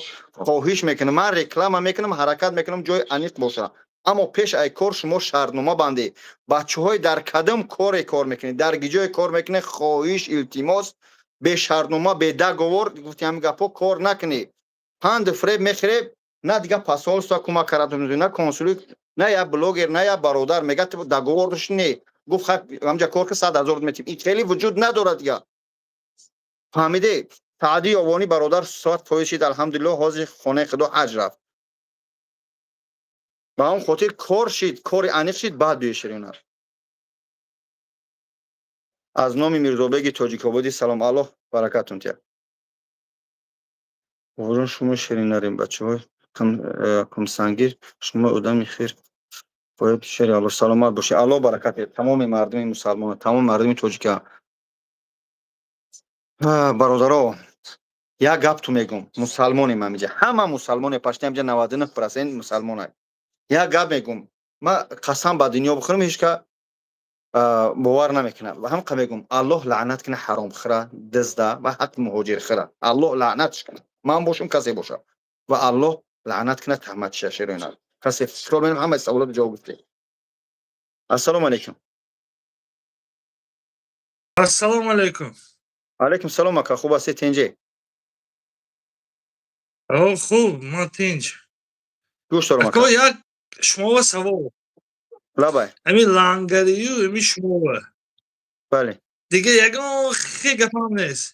Speaker 1: хоҳиш мекунам, ман реклама мекунам, ҳаракат мекунам ҷои аниқ боша. аммо пеш ай кор шумо шартнома бандӣ. бачаҳои дар кадом коре кор мекунед, дар гиҷое кор мекунед, хоҳиш илтимос бе шартнома бе даговор гуфти ҳамин гапҳо кор накунед. панд фреб мехӯред, на дига посольство кӯмак карда на консулик, на як блогер, на як бародар мегӯяд договор дошт не гуфт ҳамҷа кор ки 100 000 метим. ин хеле вуҷуд надорад дига. фаҳмидед? Саъди Ёвонӣ бародар соат фоиз шид алҳамдулиллоҳ ҳозир хонаи худо ҳаҷ рафт. ба он хотир кор шид, кори аниқ шид, баъд биёед ширинар. аз номи Мирзобеги Тоҷикободӣ салом. Аллоҳ баракатон тия. Вурун шумо ширинарин бачаҳои қумсангир, шумо одами хир бояд шери Аллоҳ саломат бошед. Аллоҳ баракат диҳад тамоми мардуми мусалмон, тамоми мардуми тоҷика. бародаро, як гап ту мегӯм. мусалмонем ҳаминҷа. ҳама мусалмоне пашти ҳаминҷа 99% мусалмонай. як гап мегӯм. ман қасам ба дунё бихӯрам ҳеҷ ка бовар намекунад. ва ҳамқа мегӯм Аллоҳ лаънат кина ҳаромхӯра, дизда ва ҳаққи муҳоҷирхӯра. Аллоҳ лаънатш кина. ман бошам касе боша. ва Аллоҳ лаънат кина таҳматша ширинар. касе фикр менам ҳамаи саволот ҷавоб гуфтед. ассалому алайкум.
Speaker 6: Assalomu alaykum.
Speaker 1: алайкум салом ака, хуб ҳастед тинҷе?
Speaker 6: Xo'p, man tinch.
Speaker 1: гӯш дорам ака.
Speaker 6: Aka, yak shumova savol.
Speaker 1: лабай.
Speaker 6: Amin langariyu, amin shumova.
Speaker 1: бале.
Speaker 6: Diga yagon xi gapam nest.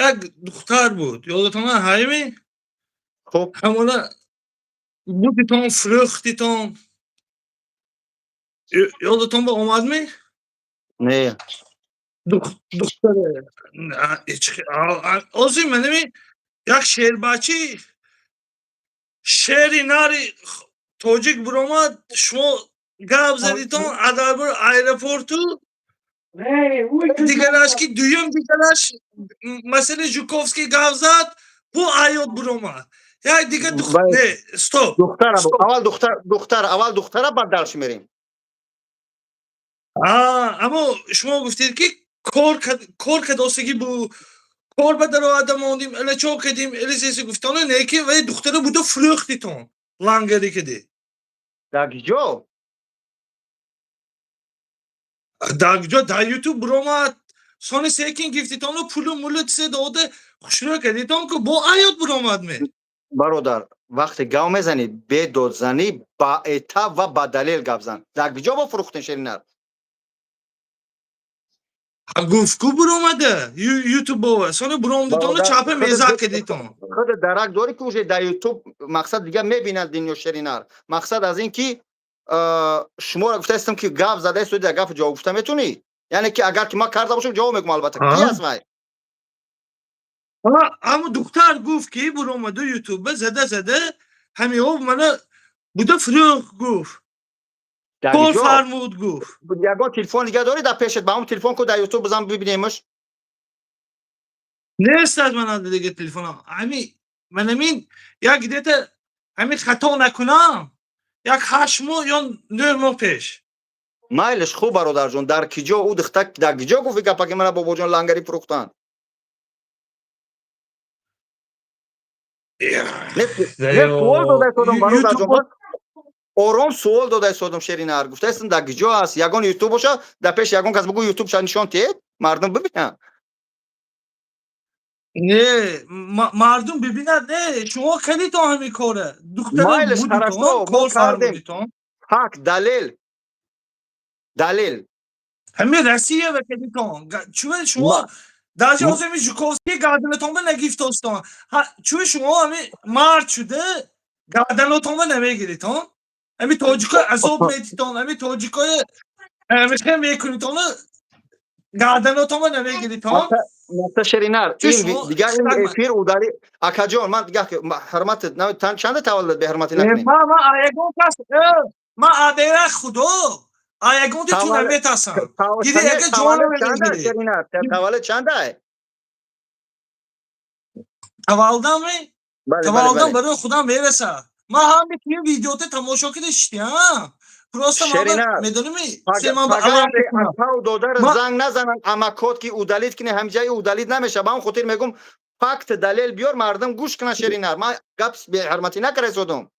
Speaker 6: Yak duxtar bud. Yodatan haymi?
Speaker 1: хуб.
Speaker 6: Hamona buditon, fruchtiton. Yodatan ba omadmi?
Speaker 1: не
Speaker 6: Duxtare. Ozim menimi yak sherbachi sheri nari tojik buromad shmo gap zaditon adarbur aeroportu digarash ki duyum digarash masele Jukovskiy gap zad bu ayot buromad yak diga ne stop
Speaker 1: аввал духтара баъд дарш мерем.
Speaker 6: ammo shmo guftid ki kor kadostagi bu kor ba daro adam mondim ele çok edim ele sesi guftanu ne ki ve duhtara bu da flüchtiton langari kedi
Speaker 1: дар ҷо
Speaker 6: da YouTube bromat soni sekin giftitonu pulu mulut se dode khushro kediton ko bu ayot bromat me
Speaker 1: бародар вақте гав мезанӣ бе додзанӣ ба этаб ва ба далел гап зан. дар ҷо бо фурӯхтен ширинар.
Speaker 6: gufku bromada YouTube bova soni bromditonu chape mezak kediton
Speaker 1: худ дарак дорӣ ки уже дар YouTube мақсад дига мебинад динё ширинар. мақсад аз ин ки шуморо гуфтаистам ки гап задаи дар гап ҷавоб гуфта метунӣ. яъне ки агар ки ман карда бошам ҷавоб мегӯм албатта. ки аст май?
Speaker 6: ammo duxtar guf ki bromada YouTube zada hami o mana buda fruh guf
Speaker 1: дар
Speaker 6: kor
Speaker 1: ҷо
Speaker 6: farmud guf
Speaker 1: ягон телефон дига дорӣ дар пешат? ба ҳамн телефон ку дар YouTube бизан бибинемаш.
Speaker 6: Nest az man دیگه تلفنم من همین یک دیتا همین خطا نکنم یک 8 ماه یا 9 ماه پیش
Speaker 1: майлиш хуб бародарҷон. дар ки ҷо ӯ духта дар ки ҷо гуфти гапа ки мана бобоҷон лангарӣ фурӯхтанд? суол дода истодам бародарҷон. ором суол дода истодам шеринар. гуфтаистам дар ки ҷо аст? ягон YouTube боша, дар пеш ягон кас бигӯ YouTube ша нишон тиҳед, мардум бибинанд.
Speaker 6: نه مردم ببینن نه شما خیلی تو همین کاره دخترم
Speaker 1: مایلش
Speaker 6: بودیتون
Speaker 1: طرفدار
Speaker 6: کار
Speaker 1: کردیم.
Speaker 6: فرمودیتون
Speaker 1: حق دلیل
Speaker 6: همین رسیه و کلیتون چون شما در جا همین جوکوفسکی گردنتون به نگیفتاستون چون شما همین مرد شده گردنتون به نمیگیریتون همین تاجیکای عذاب میدیتون همین تاجیکای همین خیلی میکنیتون گردنتون به نمیگیریتون
Speaker 1: مثلا شرینار این دیگه این افیر اوداری اکاجون من دیگه حرمت چند تولد به حرمت نکنی
Speaker 6: ما ایگون کس ما ادیره خدا آیگون تو
Speaker 1: تولد
Speaker 6: نمیتاسم گیری اگه جوانا
Speaker 1: تولد
Speaker 6: میگن
Speaker 1: چنده
Speaker 6: گیری
Speaker 1: شرینا؟ تولد چنده؟
Speaker 6: تولدم می
Speaker 1: بله بله
Speaker 6: تولدم
Speaker 1: بله.
Speaker 6: برای خودم میرسه ما هم توی ویدیو تماشا کردشتی ها پروسته من
Speaker 1: شرینا
Speaker 6: میدونی سه من به
Speaker 1: پگاه
Speaker 6: علام میکنم
Speaker 1: اکا و دادر
Speaker 6: ما
Speaker 1: زنگ نزنن اما کد که او دلیل کنه همجای او دلیل نمیشه با هم خاطر میگم فکت دلیل بیار مردم گوش کنه شرینا ما گپ به حرمتی نکره سودم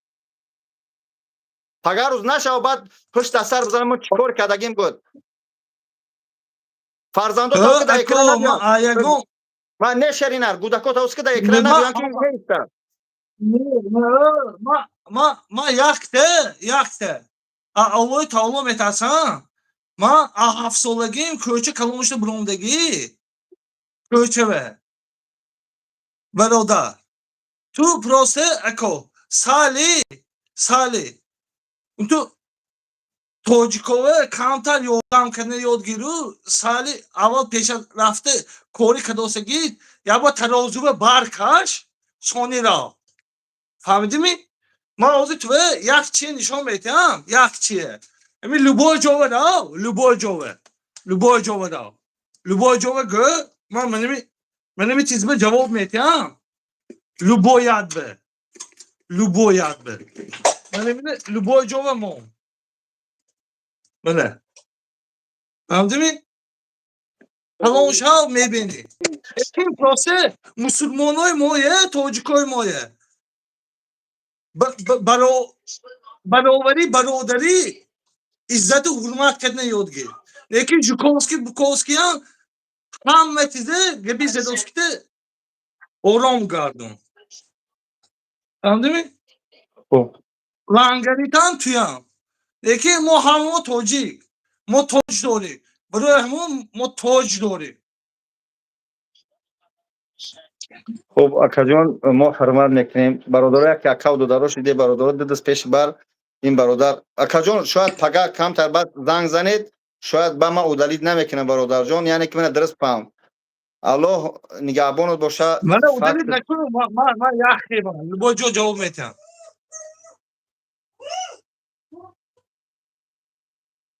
Speaker 1: پگاه روز نشه و بعد پشت سر بزنم ما چیکار کردگیم بود فرزندو تا که در اکران
Speaker 6: اکو ما
Speaker 1: نبیان
Speaker 6: آیگون
Speaker 1: ما نه شرینا گودکو تا که در اکران نبیان که نیست
Speaker 6: ما якте авлои таоло метарсам ман аз 7-солагим кӯча калоншта буромдагӣ кӯчаве бародар ту просто ако сали ту тоҷикове камтар ёдам кардани ёдгиру сали аввал пеша рафта кори кадосагӣ якбор тарозуа баркаш сонира фаҳмидимӣ ман ҳозир туве як чие нишон метиҳам як чие ами любой ҷове рав любой ҷове рав любой ҷове гӯ ман маними чизба ҷавоб метиҳам любой ядбе маними любой ҷове мон бале фаҳмидимӣ талоншав мебинӣ ин просе мусулмонои мое тоҷикои мое бароварӣ бародарӣ иззату ҳурмат кардани ёд гир лекин жуковский буковскиям ҳама чизе габи задоскита ором гардон фаҳмидимӣ лангаритан туям лекин мо ҳамо тоҷик мо тоҷ дорем барои ҳамон мо тоҷ дорем
Speaker 1: خب اکا جان ما حرمت میکنیم برادر که اکا و داداش دیده برادر دست پیش بر این برادر اکا جان شاید پگاه کم تر بعد زنگ زنید شاید با ما اودالید نمیکنه برادر جان یعنی که من درست فهم الله نگهبانت باشه
Speaker 6: мана удалит
Speaker 1: فقط
Speaker 6: накунам ман як хебам любой ҷо ҷавоб метиҳам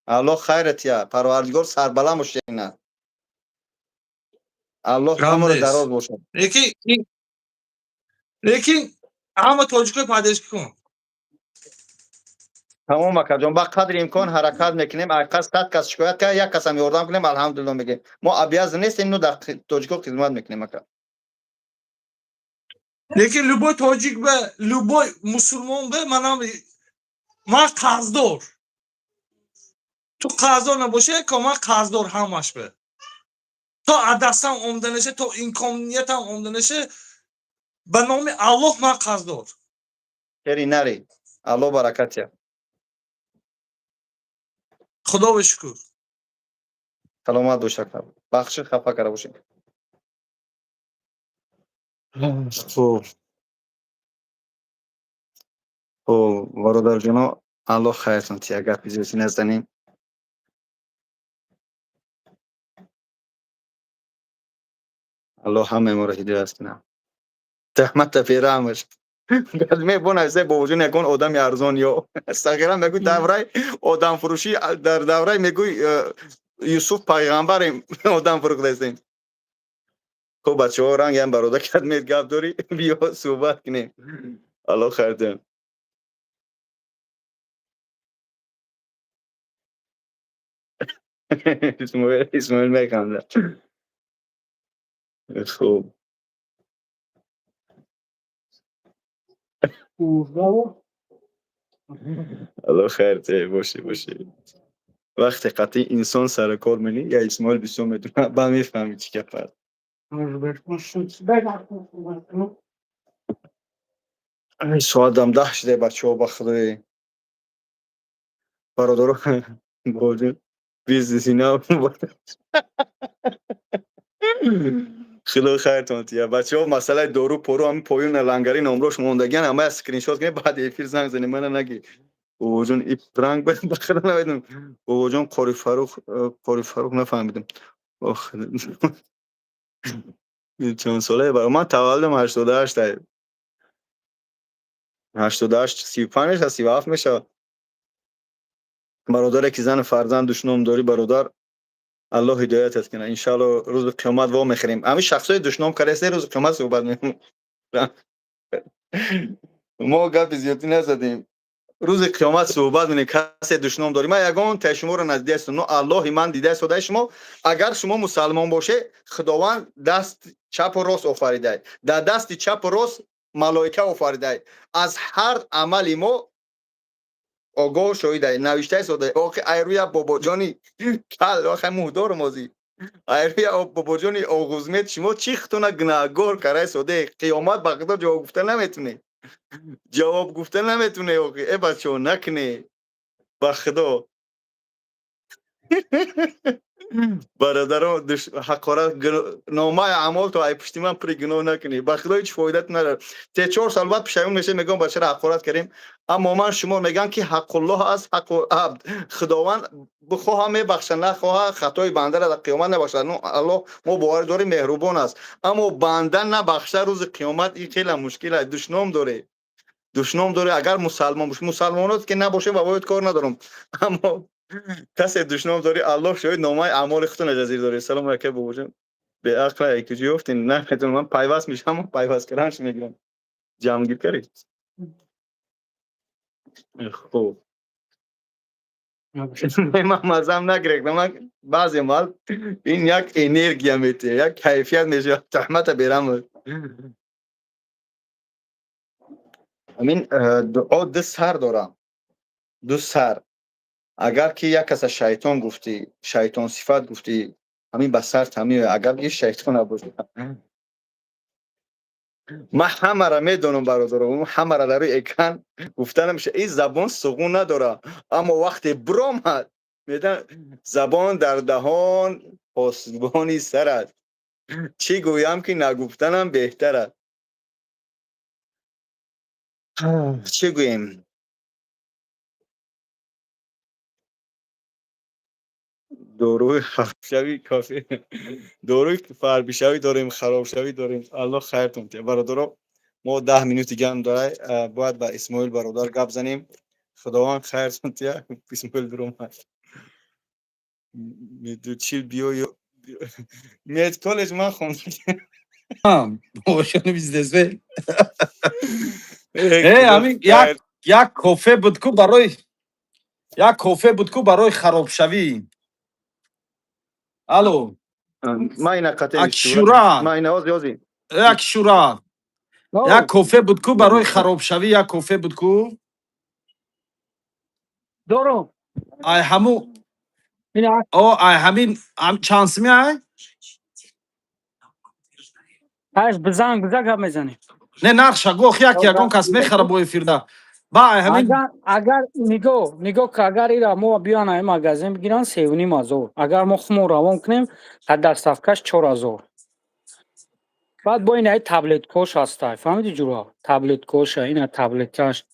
Speaker 1: الله خیرت یا پروردگار سربلند باشه نه الله
Speaker 6: غم
Speaker 1: عمر
Speaker 6: نیست.
Speaker 1: دراز باشه
Speaker 6: лекин ҳама тоҷикои падешкӣ кун
Speaker 1: تمام اکا جان با قدر امکان حرکت میکنیم اگه 100 کس شکایت کرد یک کس هم یاردم کنیم الحمدلله میگه ما ابیاز نیستیم نو در توجیکو خدمت میکنیم اکا
Speaker 6: лекин любой тоҷик бе любой мусулмон бе ман қарздор ту қарздор набоше ко ман қарздор ҳамаш бе то адастам омданаше то имкониятам омданаше ба номи аллоҳ ман қарздор
Speaker 1: خیری نری الله برکت یا
Speaker 6: худо ва шукр
Speaker 1: سلامت باشه بخش خفه کرده باشه خوب خوب برادر جانا الله خیرتون تیا گپی زیادی نزدنیم الله همه ما را هدایت کنه تهمت تفیره همش بعد میبونه ازای با وجود نکن آدم ارزان یا استغیرا میگوی دوره آدم فروشی در دوره میگوی یوسف پیغمبر آدم فروخته هستیم خب بچه ها رنگ هم برادر کرد مید گپ داری بیا صحبت کنیم الله خیرتون اسماعیل میکنم خوب الله خیرته باشه وقتی قطعی انسان سر کار منی یا اسماعیل بسیار میدونه با میفهمی چی که فرد ساعت دم 10 شده بچه ها بخوره برادر بودیم بیزنسی نه خیلی خیرتون تیا بچه ها مسئله دارو پرو هم پایون لنگری نامروش موندگین همه اسکرین شات کنید بعد افیر زنگ زنید من نگی بابا جون این پرنگ بخدا نمیدونم بابا جون قاری فروخ نفهمیدم آخ چند ساله برای من تولدم 88 88 35 تا 37 میشه برادر که زن فرزند دشنام داری برادر الله هدایتت کنه انشالله روز قیامت وا میخریم همین شخصای دشنام کرده روز قیامت صحبت میکنیم ما گپ زیادی نزدیم روز قیامت صحبت میکنه کسی دشنام داری من یگان تا شما رو نزدیک است نو الله من دیده است شما اگر شما مسلمان باشه خداوند دست چپ و راست آفریده در دست چپ و راست ملائکه آفریده از هر عمل ما آگاه شده نوشته است آخه ایروی بابا جانی کل آخه مهدار مازی ایروی بابا جانی آغوزمت شما چی ختونه گناهگار کرده ساده قیامت بقیدا جواب گفتن نمیتونه جواب گفتن نمیتونه ای بچه ها نکنه با خدا برادران حقارت نامه اعمال تو ای پشتی من پر گناه نکنی با خدا هیچ فایدت نداره 3-4 سال بعد پشیمون میشه میگم بچه را حقارت کردیم اما من شما میگن که حق الله است حق عبد خداوند بخواه میبخشه نخواه خطای بنده را در قیامت نبخشه الله ما باور داریم مهربان است اما بنده نبخشه روز قیامت این خیلی مشکل دشنام داره اگر مسلمان باشه مسلمانات که نباشه با باید کار ندارم اما کسی دشنام داری الله شاید نامه اعمال خودتون اجازه داره سلام علیکم بابا جان به عقل یکی گفتین نه خدمت من پیوست میشم پیوست کردنش میگیرم جمع گیر کرید خب من مزم نگرفتم من بعضی مال این یک انرژی میته یک کیفیت میشه رحمت بیرم همین دعا دو سر دارم دو سر اگر که یک کس شیطان گفتی شیطان صفت گفتی همین بسر تمیه اگر یه شیطان نباشه من همه را میدونم برادرم همه را در روی اکران گفتنم میشه این زبان سقون نداره اما وقتی برآمد میدن زبان در دهان پاسبانی سر است چی گویم که نگفتنم بهتر است چی گویم داروی خرابشوی کافی داروی فربیشوی داریم خرابشوی داریم الله خیرتون ته برادرها ما 10 مینوت دیگه هم داره باید با اسماعیل برادر گپ زنیم خداوند خیرتون ته اسماعیل برام میدو چی بیو میت کالج من خوندم
Speaker 5: باشن بیزنسه همین یک کافه بود کو برای خراب شوی الو
Speaker 1: ما اینا قطعی
Speaker 5: اکشورا
Speaker 1: ما اینا یازی
Speaker 5: یک شورا یک کافه بود کو برای خراب شوی یک کافه بود کو
Speaker 3: دارم
Speaker 5: ای همو
Speaker 3: اینا
Speaker 5: ای همین چانس می ای
Speaker 3: هاش بزنگ گپ میزنی
Speaker 5: نه نقشه گوخ یگان کس میخره با افیرده با ای همین
Speaker 3: اگر نگاه که اگر ایرا ما بیان ای مغازه بگیرن 3,500 اگر ما خمو روان کنیم در صفکش 4,000 بعد با این ای تبلت کوش هسته فهمیدی جورا تبلت کوش اینا تبلت کش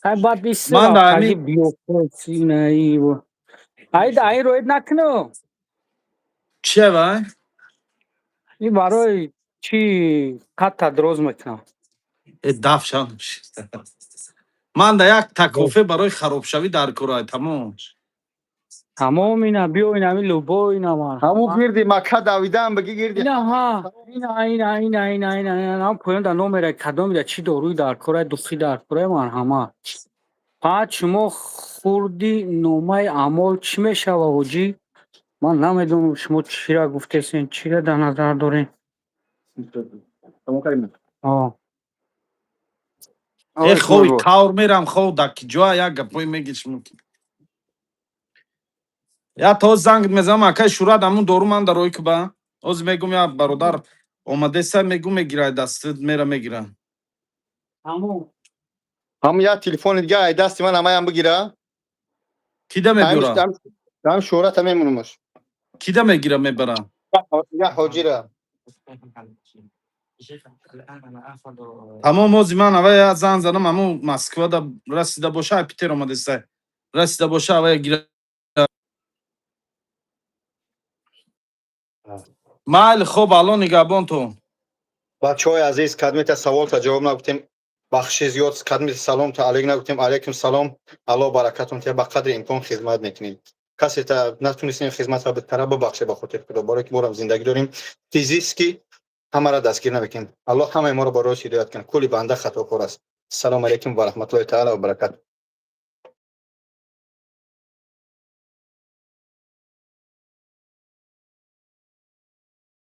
Speaker 3: ای بعد
Speaker 5: من
Speaker 3: بیسرا
Speaker 5: در
Speaker 3: کاگی
Speaker 5: همین
Speaker 3: بیو اینا ای روید نکنو
Speaker 5: چه وای
Speaker 3: این برای چی قطع دروز میکنم
Speaker 5: دفشان من در یک تکافه برای خراب شوی در کورای تمام
Speaker 3: تمام اینا بیو اینا می لوبو اینا ما
Speaker 1: همون گردی مکه دویدم بگی گردی
Speaker 3: اینا ها اینا هم پایان در نومره کدام در چی داروی در کره دوخی در کره من همه بعد شما خوردی نومه اعمال چی میشه و وجی من نمیدونم شما چی را گفته سین چی را در نظر دارین آه
Speaker 5: ای خوی کار میرم خو دکی جا یک گپوی میگیش ممکن یا تو زنگ میزم اکای شورا همون دارو من در روی که با از میگم یا برادر اومده سر میگم میگیره دستت میره میگیره
Speaker 1: هم یا تلفن دیگه ای دست من هم بگیره
Speaker 5: کیده میبیره
Speaker 1: هم شورت هم میمونمش
Speaker 5: کیده میگیره میبره
Speaker 1: یا حاجیره
Speaker 5: تمام از من اوه زن زنم همون مسکوا دا رسیده باشه پیتر اومده سر رسیده باشه اوه گیره مال خوب الان نگهبان تو
Speaker 1: بچه های عزیز کدمیت سوال تا جواب نگفتیم бахши зиёд қадми салом та алейк нагуфтем, алейкум салом, алло баракатум те ба қадри имкон хизмат мекунем. کسی تا نتونستیم خدمت را به طرف ببخشه به خاطر خدا باره که ما هم زندگی داریم فیزیکی همه را دستگیر نبکنیم الله همه ما را با راه هدایت کنه کلی بنده خطاکار است. السلام علیکم و رحمت الله تعالی و برکاته.